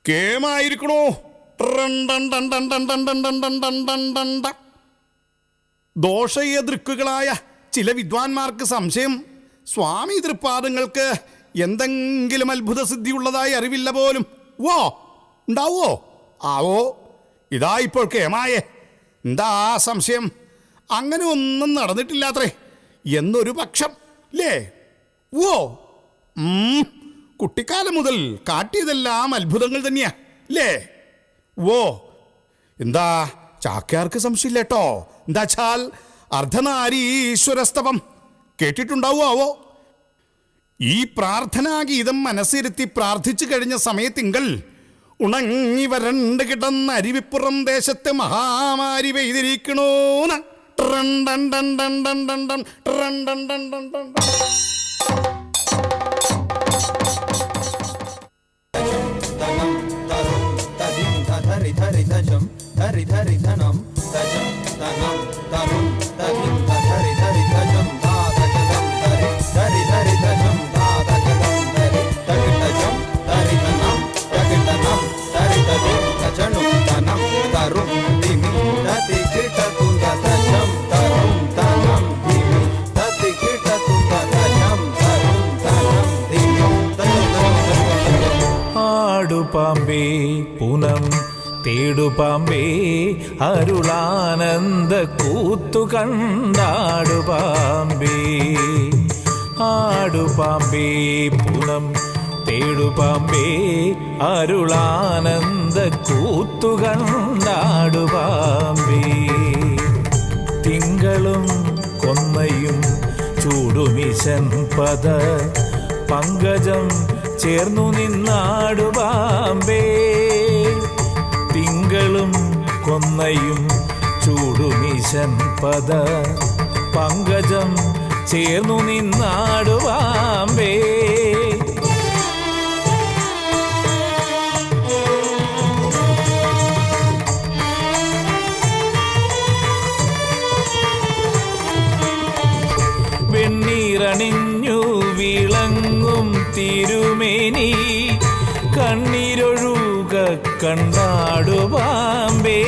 കേമായിരിക്കണോ? ദോഷയദൃക്കുകളായ ചില വിദ്വാൻമാർക്ക് സംശയം, സ്വാമി തൃപ്പാദങ്ങൾക്ക് എന്തെങ്കിലും അത്ഭുത സിദ്ധിയുള്ളതായി അറിവില്ല പോലും. ഉണ്ടാവോ ആവോ? ഇതാ ഇപ്പോൾ കേമായേ. എന്താ സംശയം? അങ്ങനെ ഒന്നും നടന്നിട്ടില്ലാത്രേ എന്നൊരു പക്ഷം ലേ. കുട്ടിക്കാലം മുതൽ കാട്ടിയതെല്ലാം അത്ഭുതങ്ങൾ തന്നെയാ ലേ. എന്താ ചാക്യാർക്ക് സംശയമില്ലേട്ടോ? എന്താച്ചാൽ അർദ്ധനാരീശ്വരസ്തവം കേട്ടിട്ടുണ്ടാവോ? ഈ പ്രാർത്ഥനാഗീതം മനസ്സിരുത്തി പ്രാർത്ഥിച്ചു കഴിഞ്ഞ സമയത്തിങ്കൽ ഉണങ്ങി വരണ്ട് കിടന്ന അരുവിപ്പുറം ദേശത്തെ മഹാമാരി പെയ്തിരിക്കണോന്ന്. പാമ്പേ പുനം തേടുപാമ്പേ അരുളാനന്ദ കൂത്തു കണ്ടാടുപാമ്പേ. ആടുപാമ്പേ പുനം തേടുപാമ്പേ അരുളാനന്ദ കൂത്തു കണ്ടാടുപാമ്പേ. തിങ്കളും കൊന്നയും ചൂടുമിശൻ പദ പങ്കജം ചേർന്നു നിന്നാടുപാമ്പേ. തിങ്കളും കൊന്നയും ചൂടുമിശൻ പദ പങ്കജം ചേർന്നു നിന്നാടുപാമ്പേ. വെണ്ണീറണിഞ്ഞു വിളങ്ങും തിരുമേനി കണ്ണീരൊഴുക കണ്ടാടുപാമ്പേ.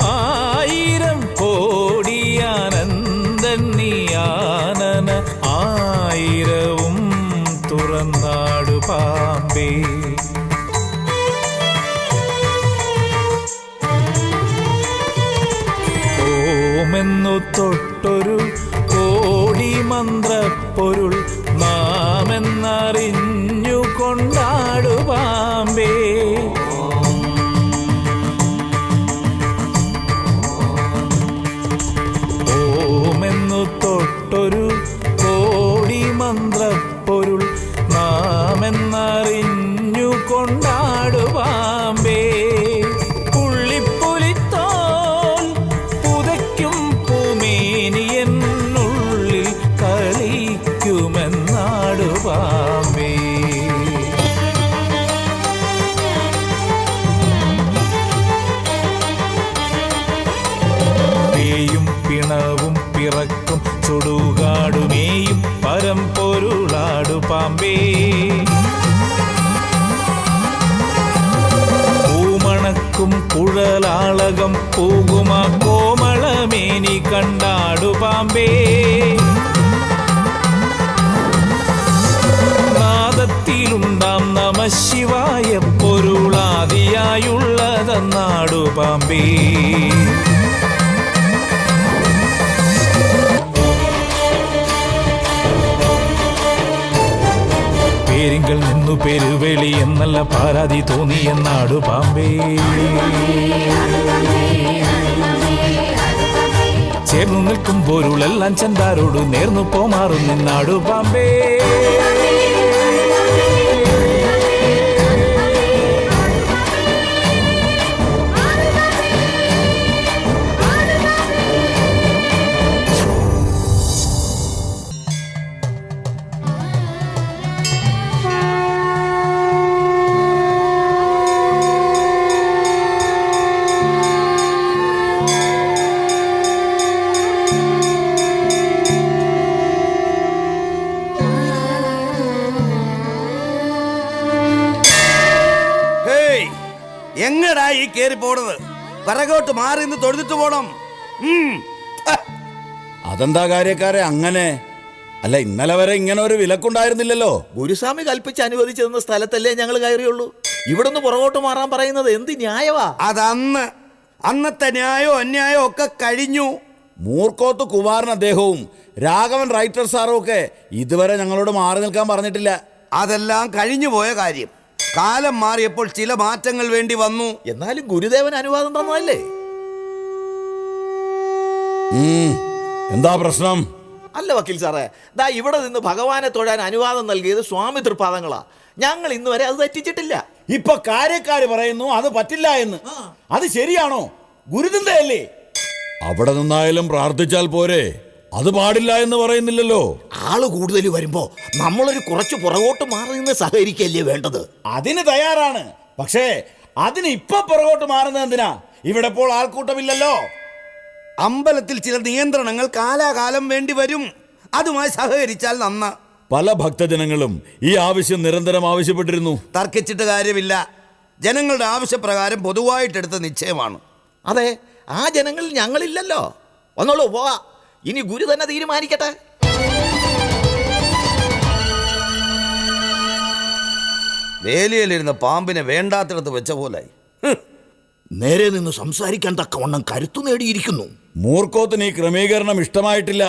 ആയിരം കോടിയാനന്ദനിയാനന ആയിരവും തുറന്നാടുപാമ്പേ. ഓമെന്നു തൊട്ടൊരു കോടി മന്ത്രപ്പൊരുൾ നാമെന്നറിഞ്ഞു കൊണ്ടാടുപാമ്പേ. ഓമെന്നു തൊട്ടൊരു കോടി മന്ത്രപ്പൊരുൾ നാമെന്നറിഞ്ഞു കൊണ്ടാടുപാമ്പേ. പുള്ളിപ്പുലിത്തോൽ പുതയ്ക്കും പൂമേനിയെന്നുള്ളിൽ കളിക്കുമെന്നാടുപാമ്പേ. പേയും പിണവും പിറക്കും ചുടുകാടുമേയും പരമ്പൊരുളാടുപാമ്പേ. പൂമണക്കും കുഴലാളകം പൂകുമാ കോമളമേനി കണ്ടാടുപാമ്പേ. നാദത്തിലുണ്ടാം നമ ശിവായ പൊരുളാദിയായുള്ളതെന്നാടു പാമ്പേ. പേരിങ്കൽ നിന്നു പെരുവെളി എന്നല്ല പാരാതി തോന്നിയെന്നാടു പാമ്പേ. ചേർന്നു നിൽക്കും പൊരുളെല്ലാം ചെന്താരോട് നേർന്നു പോമാറും നിന്നാടു പാമ്പേ. എങ്ങടാ ഈ കേറി പോണത്? പിറകോട്ട് മാറി നിന്ന് തൊഴുതിട്ട് പോണം. അതെന്താ കാര്യക്കാരെ അങ്ങനെ? അല്ല, ഇന്നലെ വരെ ഇങ്ങനെ ഒരു വിലക്കുണ്ടായിരുന്നില്ലല്ലോ. ഗുരുസ്വാമി കൽപ്പിച്ച് അനുവദിച്ചു തന്ന സ്ഥലത്തല്ലേ ഞങ്ങൾ കയറിയുള്ളൂ. ഇവിടുന്ന് പുറകോട്ട് മാറാൻ പറയുന്നത് എന്ത് ന്യായവാ? അതന്ന് അന്നത്തെ ന്യായോ അന്യായോ ഒക്കെ കഴിഞ്ഞു. മൂർക്കോത്ത് കുമാരൻ അദ്ദേഹവും രാഘവൻ റൈറ്റർ സാറും ഒക്കെ ഇതുവരെ ഞങ്ങളോട് മാറി നിൽക്കാൻ പറഞ്ഞിട്ടില്ല. അതെല്ലാം കഴിഞ്ഞു പോയ കാര്യം. കാലം മാറിയപ്പോൾ ചില മാറ്റങ്ങൾ വേണ്ടി വന്നു. എന്നാലും ഗുരുദേവൻ അനുവാദം തന്നതല്ലേ? എന്താ പ്രശ്നം? അല്ല വക്കീൽ സാറേ, ദാ ഇവിടെ നിന്ന് ഭഗവാനെ തൊഴാൻ അനുവാദം നൽകിയത് സ്വാമി തൃപാദങ്ങളാ. ഞങ്ങൾ ഇന്ന് വരെ അത് തെറ്റിച്ചിട്ടില്ല. ഇപ്പൊ കാര്യക്കാര് പറയുന്നു അത് പറ്റില്ല എന്ന്. അത് ശരിയാണോ? ഗുരുതന്തയല്ലേ? അവിടെ നിന്നായാലും പ്രാർത്ഥിച്ചാൽ പോരെ? അത് പാടില്ല എന്ന് പറയുന്നില്ലല്ലോ. ആള് കൂടുതൽ വരുമ്പോ നമ്മളൊരു കുറച്ച് പുറകോട്ട് മാറി നിന്ന് സഹകരിക്കല്ലേ വേണ്ടത്? അതിന് തയ്യാറാണ്. പക്ഷേ അതിന് ഇപ്പൊ പുറകോട്ട് മാറുന്നത് എന്തിനാ? ഇവിടെ ഇപ്പോൾ ആൾക്കൂട്ടമില്ലല്ലോ. അമ്പലത്തിൽ ചില നിയന്ത്രണങ്ങൾ കാലാകാലം വേണ്ടി വരും. അതുമായി സഹകരിച്ചാൽ നന്ന. പല ഭക്തജനങ്ങളും ഈ ആവശ്യം നിരന്തരം ആവശ്യപ്പെട്ടിരുന്നു. തർക്കിച്ചിട്ട് കാര്യമില്ല. ജനങ്ങളുടെ ആവശ്യപ്രകാരം പൊതുവായിട്ടെടുത്ത നിശ്ചയമാണ്. അതെ, ആ ജനങ്ങളിൽ ഞങ്ങളില്ലല്ലോ. വന്നോളൂ, പോവാ. ഇനി ഗുരു തന്നെ തീരുമാനിക്കട്ടെ. വേലിയിലിരുന്ന പാമ്പിനെ വേണ്ടാത്തിടത്ത് വെച്ച പോലായി. നേരെ നിന്ന് സംസാരിക്കാൻ തക്കവണ്ണം കരുത്തു നേടിയിരിക്കുന്നു. മൂർക്കോത്തിന് ഈ ക്രമീകരണം ഇഷ്ടമായിട്ടില്ല.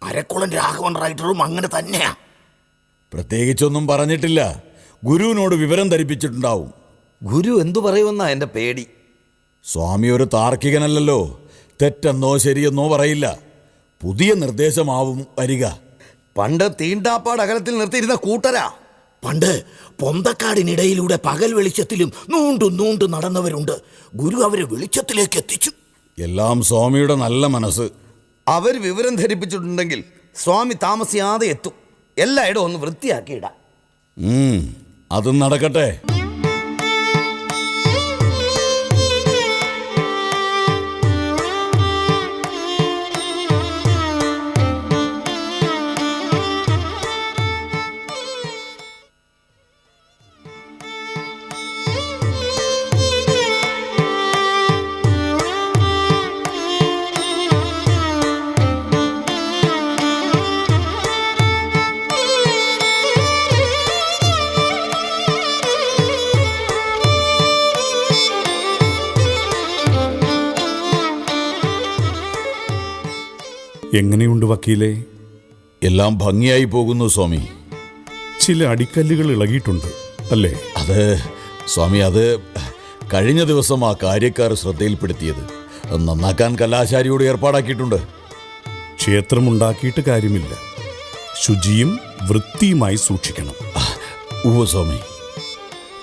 അരക്കുളം രാഘവൻ റൈറ്ററും അങ്ങനെ തന്നെയാ. പ്രത്യേകിച്ചൊന്നും പറഞ്ഞിട്ടില്ല. ഗുരുവിനോട് വിവരം ധരിപ്പിച്ചിട്ടുണ്ടാവും. ഗുരു എന്തു പറയുമെന്നാ എൻ്റെ പേടി. സ്വാമി ഒരു താർക്കികനല്ലല്ലോ. തെറ്റെന്നോ ശരിയെന്നോ പറയില്ല. പുതിയ നിർദ്ദേശമാവും വരിക. പണ്ട് തീണ്ടാപ്പാട് അകലത്തിൽ നിർത്തിയിരുന്ന കൂട്ടരാ. പണ്ട് പൊന്തക്കാടിനിടയിലൂടെ പകൽ വെളിച്ചത്തിലും നൂണ്ടു നടന്നവരുണ്ട്. ഗുരു അവരെ വെളിച്ചത്തിലേക്ക് എത്തിച്ചു. എല്ലാം സ്വാമിയുടെ നല്ല മനസ്സ്. അവർ വിവരം ധരിപ്പിച്ചിട്ടുണ്ടെങ്കിൽ സ്വാമി താമസിയാതെ എത്തും. എല്ലായിടും ഒന്ന് വൃത്തിയാക്കിയിടാം. അതും നടക്കട്ടെ. എങ്ങനെയുണ്ട് വക്കീലേ? എല്ലാം ഭംഗിയായി പോകുന്നു സ്വാമി. ചില അടിക്കല്ലുകൾ ഇളകിയിട്ടുണ്ട് അല്ലേ? അത് സ്വാമി, അത് കഴിഞ്ഞ ദിവസം ആ കാര്യക്കാർ ശ്രദ്ധയിൽപ്പെടുത്തിയത്. നന്നാക്കാൻ കലാശാരിയോട് ഏർപ്പാടാക്കിയിട്ടുണ്ട്. ക്ഷേത്രമുണ്ടാക്കിയിട്ട് കാര്യമില്ല. ശുചിയും വൃത്തിയുമായി സൂക്ഷിക്കണം. ഉവ്വ് സ്വാമി.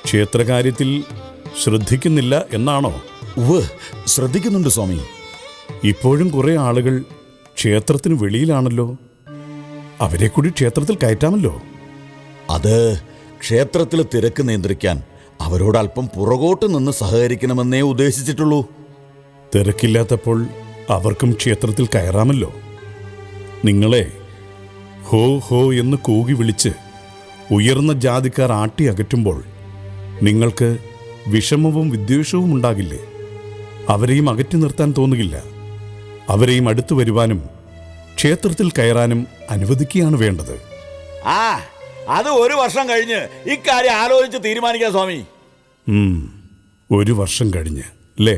ക്ഷേത്രകാര്യത്തിൽ ശ്രദ്ധിക്കുന്നില്ല എന്നാണോ? ഉവ്വ്, ശ്രദ്ധിക്കുന്നുണ്ട് സ്വാമി. ഇപ്പോഴും കുറെ ആളുകൾ ക്ഷേത്രത്തിന് വെളിയിലാണല്ലോ. അവരെ കൂടി ക്ഷേത്രത്തിൽ കയറ്റാമല്ലോ. അത് ക്ഷേത്രത്തിൽ തിരക്ക് നിയന്ത്രിക്കാൻ അവരോട് അല്പം പുറകോട്ട് നിന്ന് സഹകരിക്കണമെന്നേ ഉദ്ദേശിച്ചിട്ടുള്ളൂ. തിരക്കില്ലാത്തപ്പോൾ അവർക്കും ക്ഷേത്രത്തിൽ കയറാമല്ലോ. നിങ്ങളെ ഹോ ഹോ എന്ന് കൂകി വിളിച്ച് ഉയർന്ന ജാതിക്കാർ ആട്ടി അകറ്റുമ്പോൾ നിങ്ങൾക്ക് വിഷമവും വിദ്വേഷവും ഉണ്ടാകില്ലേ? അവരെയും അകറ്റി നിർത്താൻ തോന്നുകില്ല. അവരെയും അടുത്തു വരുവാനും ക്ഷേത്രത്തിൽ കയറാനും അനുവദിക്കുകയാണ് വേണ്ടത്. അത് 1 വർഷം കഴിഞ്ഞ് ഇക്കാര്യം ആലോചിച്ച് തീരുമാനിക്കാം സ്വാമി. 1 വർഷം കഴിഞ്ഞ് അല്ലേ?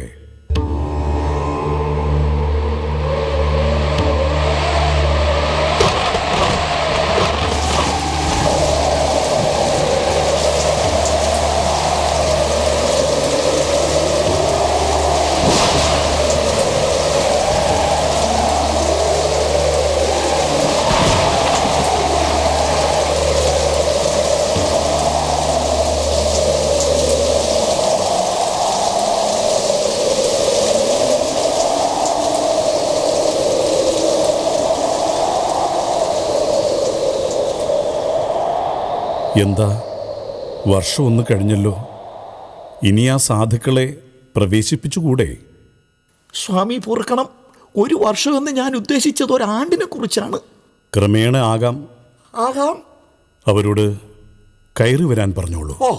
എന്താ, വർഷം 1 കഴിഞ്ഞല്ലോ. ഇനി ആ സാധുക്കളെ പ്രവേശിപ്പിച്ചുകൂടെ? സ്വാമി പൊറുക്കണം, 1 വർഷമെന്ന് ഞാൻ ഉദ്ദേശിച്ചത് 1 ആണ്ടിനെ കുറിച്ചാണ്. ക്രമേണ ആകാം. ആകാം. അവരോട് കയറി വരാൻ പറഞ്ഞോളൂ. ഓ,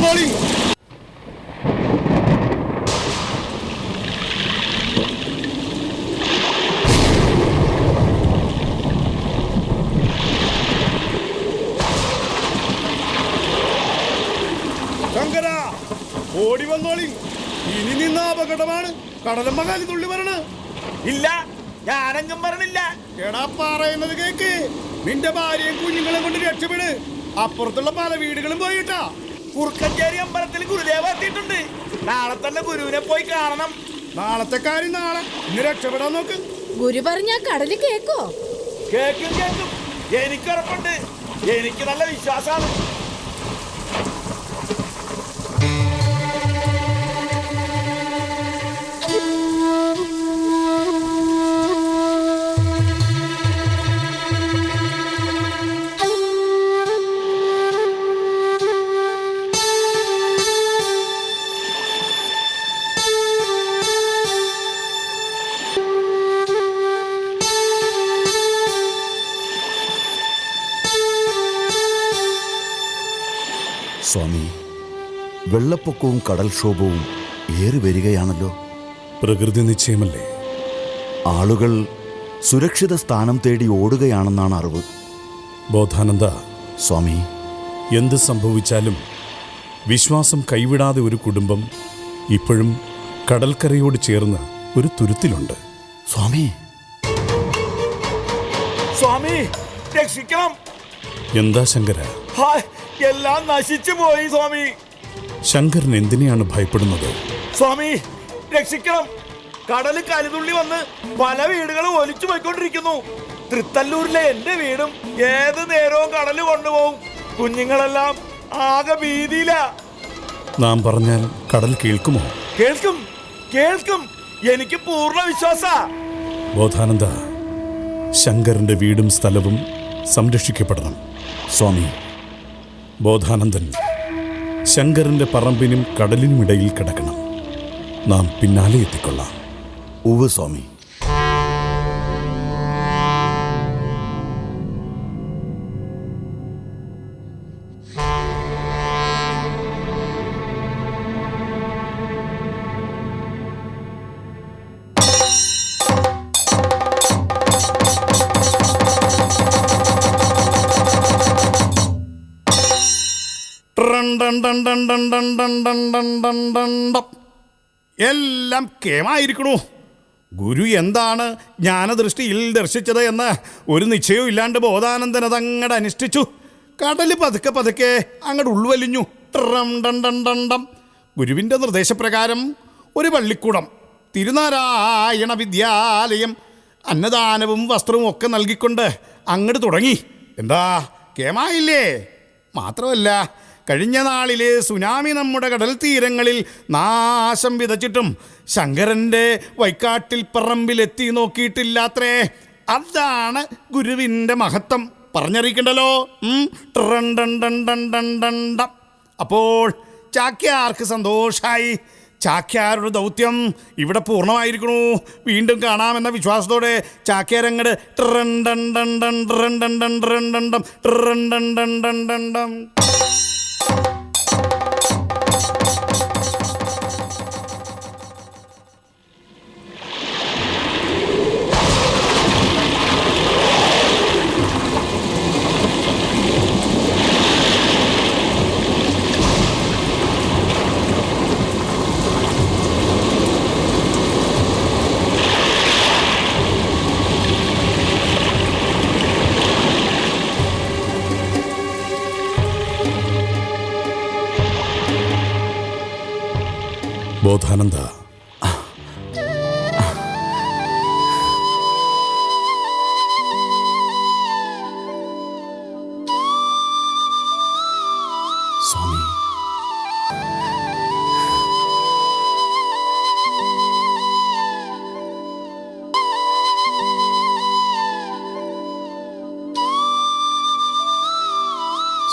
വന്നോളി. ശങ്കര, ഓടി വന്നോളി. ഇനി നിന്ന അപകടമാണ്. കടലമ്മ കാലി തുള്ളി വരണ. ഇല്ല, ഞാനെങ്കും പറഞ്ഞില്ല. എടാ, പറയുന്നത് കേക്ക്. നിന്റെ ഭാര്യയും കുഞ്ഞുങ്ങളെ കൊണ്ട് രക്ഷപ്പെട്. അപ്പുറത്തുള്ള പല വീടുകളും പോയിട്ടാ. കുറുക്കഞ്ചേരി അമ്പലത്തിൽ ഗുരുദേവ എത്തിയിട്ടുണ്ട്. നാളെ തന്നെ ഗുരുവിനെ പോയി കാണണം. നാളത്തെ കാര്യം നാളെ. ഇന്ന് രക്ഷപ്പെടാൻ നോക്ക്. ഗുരു പറഞ്ഞ കടല് കേക്കോ? കേക്കും കേക്കും, എനിക്ക് ഉറപ്പുണ്ട്. എനിക്ക് നല്ല വിശ്വാസമാണ്. സ്വാമി, വെള്ളപ്പൊക്കവും കടൽക്ഷോഭവും ഏറി വരികയാണല്ലോ. പ്രകൃതി നിശ്ചയമല്ലേ? ആളുകൾ സുരക്ഷിത സ്ഥാനം തേടി ഓടുകയാണെന്നാണ് അറിവ്. ബോധാനന്ദ, സ്വാമി, എന്ത് സംഭവിച്ചാലും വിശ്വാസം കൈവിടാതെ ഒരു കുടുംബം ഇപ്പോഴും കടൽക്കരയോട് ചേർന്ന് ഒരു തുരുത്തിലുണ്ട്. സ്വാമി, സ്വാമി രക്ഷിക്കണം. എന്താ ശങ്കര? ഹായ്, എല്ലാം നശിച്ചു പോയി സ്വാമി. ശങ്കരൻ എന്തിനെയാണ് ഭയപ്പെടുന്നത്? സ്വാമി രക്ഷിക്കണം. കടല് കലിതുള്ളി വന്ന് പല വീടുകളും ഒലിച്ചു പോയിക്കൊണ്ടിരിക്കുന്നു. തൃത്തല്ലൂരിലെ എന്റെ വീടും ഏത് നേരവും കടല് കൊണ്ടുപോകും. കുഞ്ഞുങ്ങളെല്ലാം ആകെ ഭീതിയില. നാം പറഞ്ഞാൽ കടൽ കേൾക്കുമോ? കേൾക്കും, കേൾക്കും. എനിക്ക് പൂർണ്ണ വിശ്വാസ. ബോധാനന്ദ, ശങ്കരന്റെ വീടും സ്ഥലവും സംരക്ഷിക്കപ്പെടണം. സ്വാമി, ബോധാനന്ദൻ ശങ്കരന്റെ പറമ്പിനും കടലിനുമിടയിൽ കിടക്കണം. നാം പിന്നാലെ എത്തിക്കൊള്ളാം. ഉവ്വ് സ്വാമി. എല്ലാം കേമായിരിക്കണു. ഗുരു എന്താണ് ജ്ഞാനദൃഷ്ടിയിൽ ദർശിച്ചത് എന്ന് ഒരു നിശ്ചയവും ഇല്ലാണ്ട് ബോധാനന്ദൻ അതങ്ങടെ അനുഷ്ഠിച്ചു. കടല് പതുക്കെ പതുക്കെ അങ്ങോട്ട് ഉൾവലിഞ്ഞു. ഗുരുവിൻ്റെ നിർദ്ദേശപ്രകാരം ഒരു പള്ളിക്കൂടം, തിരുനാരായണ വിദ്യാലയം, അന്നദാനവും വസ്ത്രവും ഒക്കെ നൽകിക്കൊണ്ട് അങ്ങോട്ട് തുടങ്ങി. എന്താ കേമായില്ലേ? മാത്രമല്ല, കഴിഞ്ഞ നാളിലെ സുനാമി നമ്മുടെ കടൽ തീരങ്ങളിൽ നാശം വിതച്ചിട്ടും ശങ്കരൻ്റെ വൈക്കാട്ടിൽ പറമ്പിലെത്തി നോക്കിയിട്ടില്ലാത്രേ. അതാണ് ഗുരുവിൻ്റെ മഹത്വം. പറഞ്ഞറിയിക്കണ്ടല്ലോ. അപ്പോൾ ചാക്യാർക്ക് സന്തോഷായി. ചാക്യാരുടെ ദൗത്യം ഇവിടെ പൂർണ്ണമായിരിക്കണു. വീണ്ടും കാണാമെന്ന വിശ്വാസത്തോടെ ചാക്യാരങ്ങട് ബോധാനന്ദ, സ്വാമി,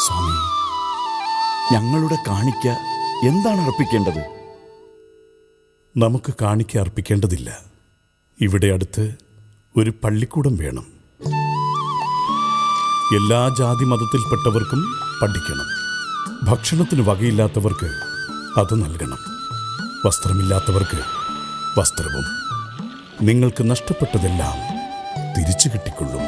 സ്വാമി, ഞങ്ങളുടെ കാണിക്ക എന്താണ് അർപ്പിക്കേണ്ടത്? നമുക്ക് കാണിക്ക അർപ്പിക്കേണ്ടതില്ല. ഇവിടെ അടുത്ത് ഒരു പള്ളിക്കൂടം വേണം. എല്ലാ ജാതി മതത്തിൽപ്പെട്ടവർക്കും പഠിക്കണം. ഭക്ഷണത്തിന് വകയില്ലാത്തവർക്ക് അത് നൽകണം. വസ്ത്രമില്ലാത്തവർക്ക് വസ്ത്രവും. നിങ്ങൾക്ക് നഷ്ടപ്പെട്ടതെല്ലാം തിരിച്ചു കിട്ടിക്കൊള്ളും.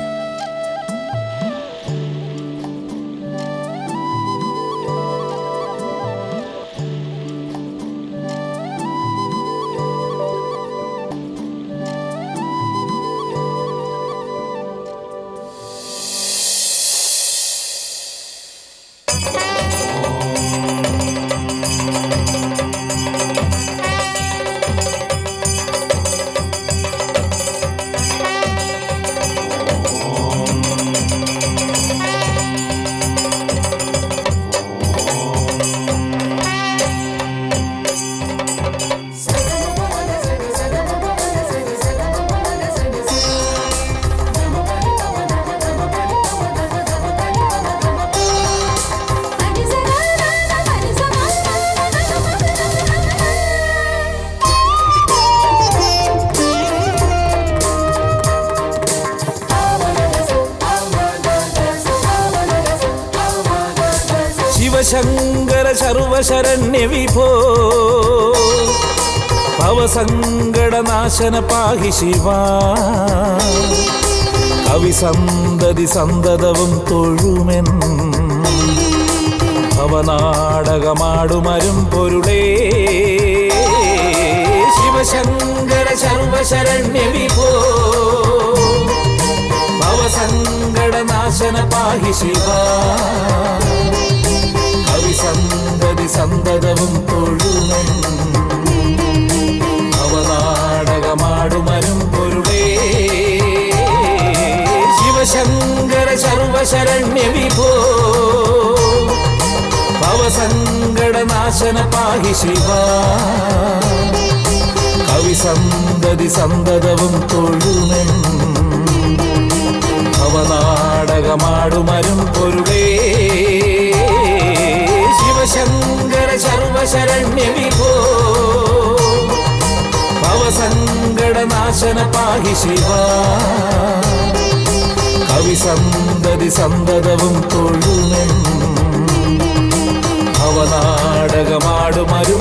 ശിവശങ്കര സർവശരണ്യ വിഭോ ഭവസങ്കടനാശന പാഹി ശിവ കവിസന്തതി സന്തതവും തൊഴുമെൻ ഭവനാടകമാടുമരും പൊരുളേ ശിവശങ്കര സർവശരണ്യ വിഭോ ഭവസങ്കടനാശന പാഹി ശിവ സന്തതി സന്തതവും തൊഴുമെൻ അവനാടകമാടുമരും പൊരുളേ ശിവശങ്കര സർവശരണ്യ വിഭോ ഭവസങ്കടനാശന പാഹി ശിവ കവിസന്തതി സന്തതവും തൊഴുമെൻ അവനാടകമാടുമരും പൊരുളേ ശിവശങ്കര സർവശരണ്യ വിഭോ ഭവസങ്കടനാശന പാഹി ശിവ കവിസന്തതി സന്തതവും തൊഴുമെൻ അവനാടകമാടുമരും